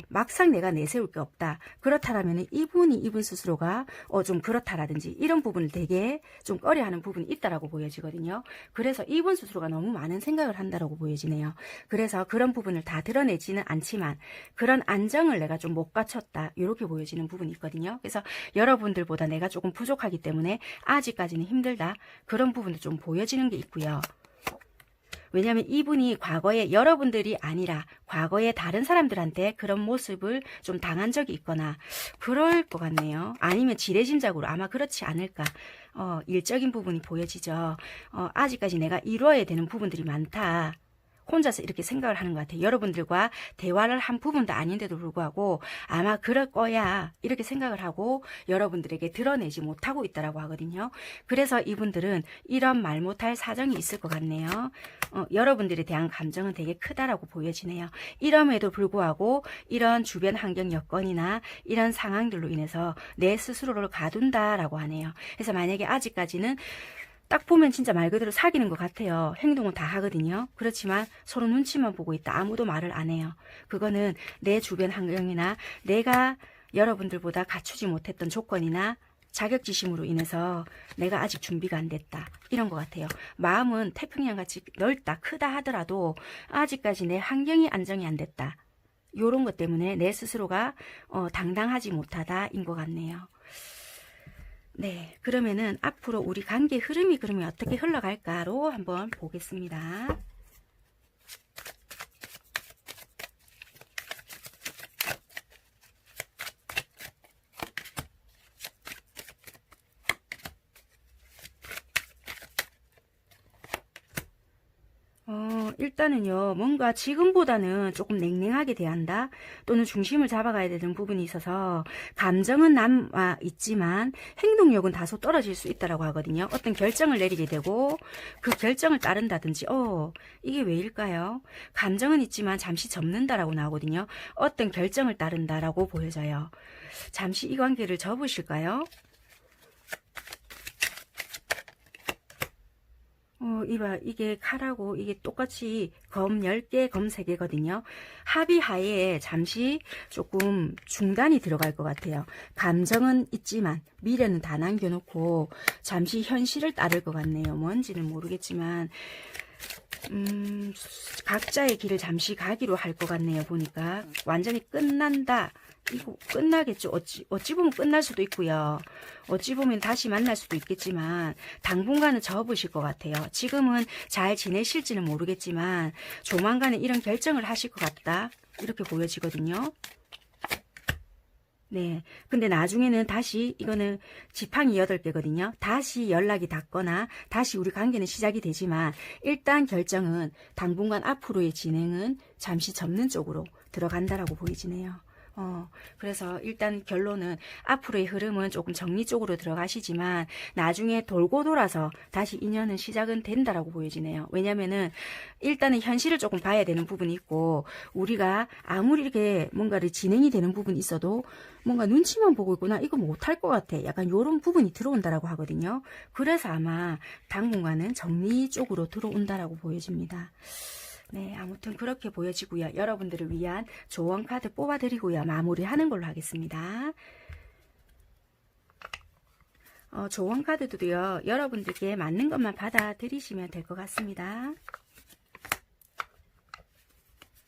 막상 내가 내세울 게 없다. 그렇다라면은 이분 스스로가 좀 그렇다라든지 이런 부분을 되게 좀 꺼려하는 부분이 있다라고 보여지거든요. 그래서 이분 스스로가 너무 많은 생각을 한다라고 보여지네요. 그래서 그런 부분을 다 드러내지는 않지만 그런 안정을 내가 좀 못 갖췄다 이렇게 보여지는 부분이 있거든요. 그래서 여러분들보다 내가 조금 부족하기 때문에 아직까지는 힘들다 그런 부분도 좀 보여지는 게 있고요. 왜냐하면 이분이 과거에 여러분들이 아니라 과거에 다른 사람들한테 그런 모습을 좀 당한 적이 있거나 그럴 것 같네요. 아니면 지레짐작으로 아마 그렇지 않을까. 일적인 부분이 보여지죠. 아직까지 내가 이루어야 되는 부분들이 많다. 혼자서 이렇게 생각을 하는 것 같아요. 여러분들과 대화를 한 부분도 아닌데도 불구하고 아마 그럴 거야 이렇게 생각을 하고 여러분들에게 드러내지 못하고 있다라고 하거든요. 그래서 이분들은 이런 말 못할 사정이 있을 것 같네요. 여러분들에 대한 감정은 되게 크다라고 보여지네요. 이럼에도 불구하고 이런 주변 환경 여건이나 이런 상황들로 인해서 내 스스로를 가둔다라고 하네요. 그래서 만약에 아직까지는 딱 보면 진짜 말 그대로 사귀는 것 같아요. 행동은 다 하거든요. 그렇지만 서로 눈치만 보고 있다. 아무도 말을 안 해요. 그거는 내 주변 환경이나 내가 여러분들보다 갖추지 못했던 조건이나 자격지심으로 인해서 내가 아직 준비가 안 됐다. 이런 것 같아요. 마음은 태평양같이 넓다, 크다 하더라도 아직까지 내 환경이 안정이 안 됐다. 이런 것 때문에 내 스스로가 당당하지 못하다인 것 같네요. 네, 그러면은 앞으로 우리 관계 흐름이 그러면 어떻게 흘러갈까로 한번 보겠습니다. 일단은요, 뭔가 지금보다는 조금 냉랭하게 대한다, 또는 중심을 잡아가야 되는 부분이 있어서, 감정은 남아 있지만, 행동력은 다소 떨어질 수 있다라고 하거든요. 어떤 결정을 내리게 되고, 그 결정을 따른다든지, 이게 왜일까요? 감정은 있지만 잠시 접는다라고 나오거든요. 어떤 결정을 따른다라고 보여져요. 잠시 이 관계를 접으실까요? 이게 칼하고 이게 똑같이 검 10개, 검 3개거든요. 합의 하에 잠시 조금 중단이 들어갈 것 같아요. 감정은 있지만 미래는 다 남겨놓고 잠시 현실을 따를 것 같네요. 뭔지는 모르겠지만 각자의 길을 잠시 가기로 할 것 같네요. 보니까 완전히 끝난다. 이거 끝나겠죠. 어찌 보면 끝날 수도 있고요. 어찌 보면 다시 만날 수도 있겠지만 당분간은 접으실 것 같아요. 지금은 잘 지내실지는 모르겠지만 조만간에 이런 결정을 하실 것 같다. 이렇게 보여지거든요. 네. 근데 나중에는 다시 이거는 지팡이 8개거든요. 다시 연락이 닿거나 다시 우리 관계는 시작이 되지만 일단 결정은 당분간 앞으로의 진행은 잠시 접는 쪽으로 들어간다라고 보이지네요. 그래서 일단 결론은 앞으로의 흐름은 조금 정리 쪽으로 들어가시지만 나중에 돌고 돌아서 다시 인연은 시작은 된다라고 보여지네요. 왜냐면은 일단은 현실을 조금 봐야 되는 부분이 있고 우리가 아무리 이렇게 뭔가를 진행이 되는 부분이 있어도 뭔가 눈치만 보고 있구나 이거 못할 것 같아 약간 요런 부분이 들어온다라고 하거든요. 그래서 아마 당분간은 정리 쪽으로 들어온다라고 보여집니다. 네, 아무튼 그렇게 보여지고요. 여러분들을 위한 조언 카드 뽑아드리고요. 마무리하는 걸로 하겠습니다. 조언 카드도요. 여러분들께 맞는 것만 받아들이시면 될 것 같습니다.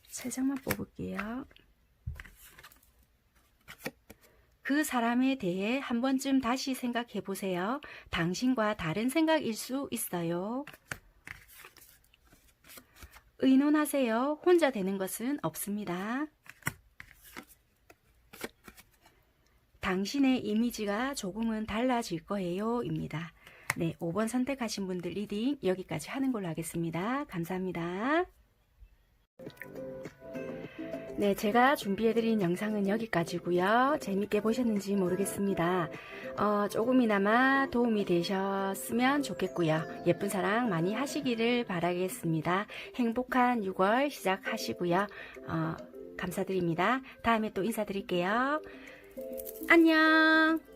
3장만 뽑을게요. 그 사람에 대해 한 번쯤 다시 생각해 보세요. 당신과 다른 생각일 수 있어요. 의논하세요. 혼자 되는 것은 없습니다. 당신의 이미지가 조금은 달라질 거예요. 입니다. 네, 5번 선택하신 분들 리딩 여기까지 하는 걸로 하겠습니다. 감사합니다. 네, 제가 준비해드린 영상은 여기까지고요. 재밌게 보셨는지 모르겠습니다. 조금이나마 도움이 되셨으면 좋겠고요. 예쁜 사랑 많이 하시기를 바라겠습니다. 행복한 6월 시작하시고요. 감사드립니다. 다음에 또 인사드릴게요. 안녕.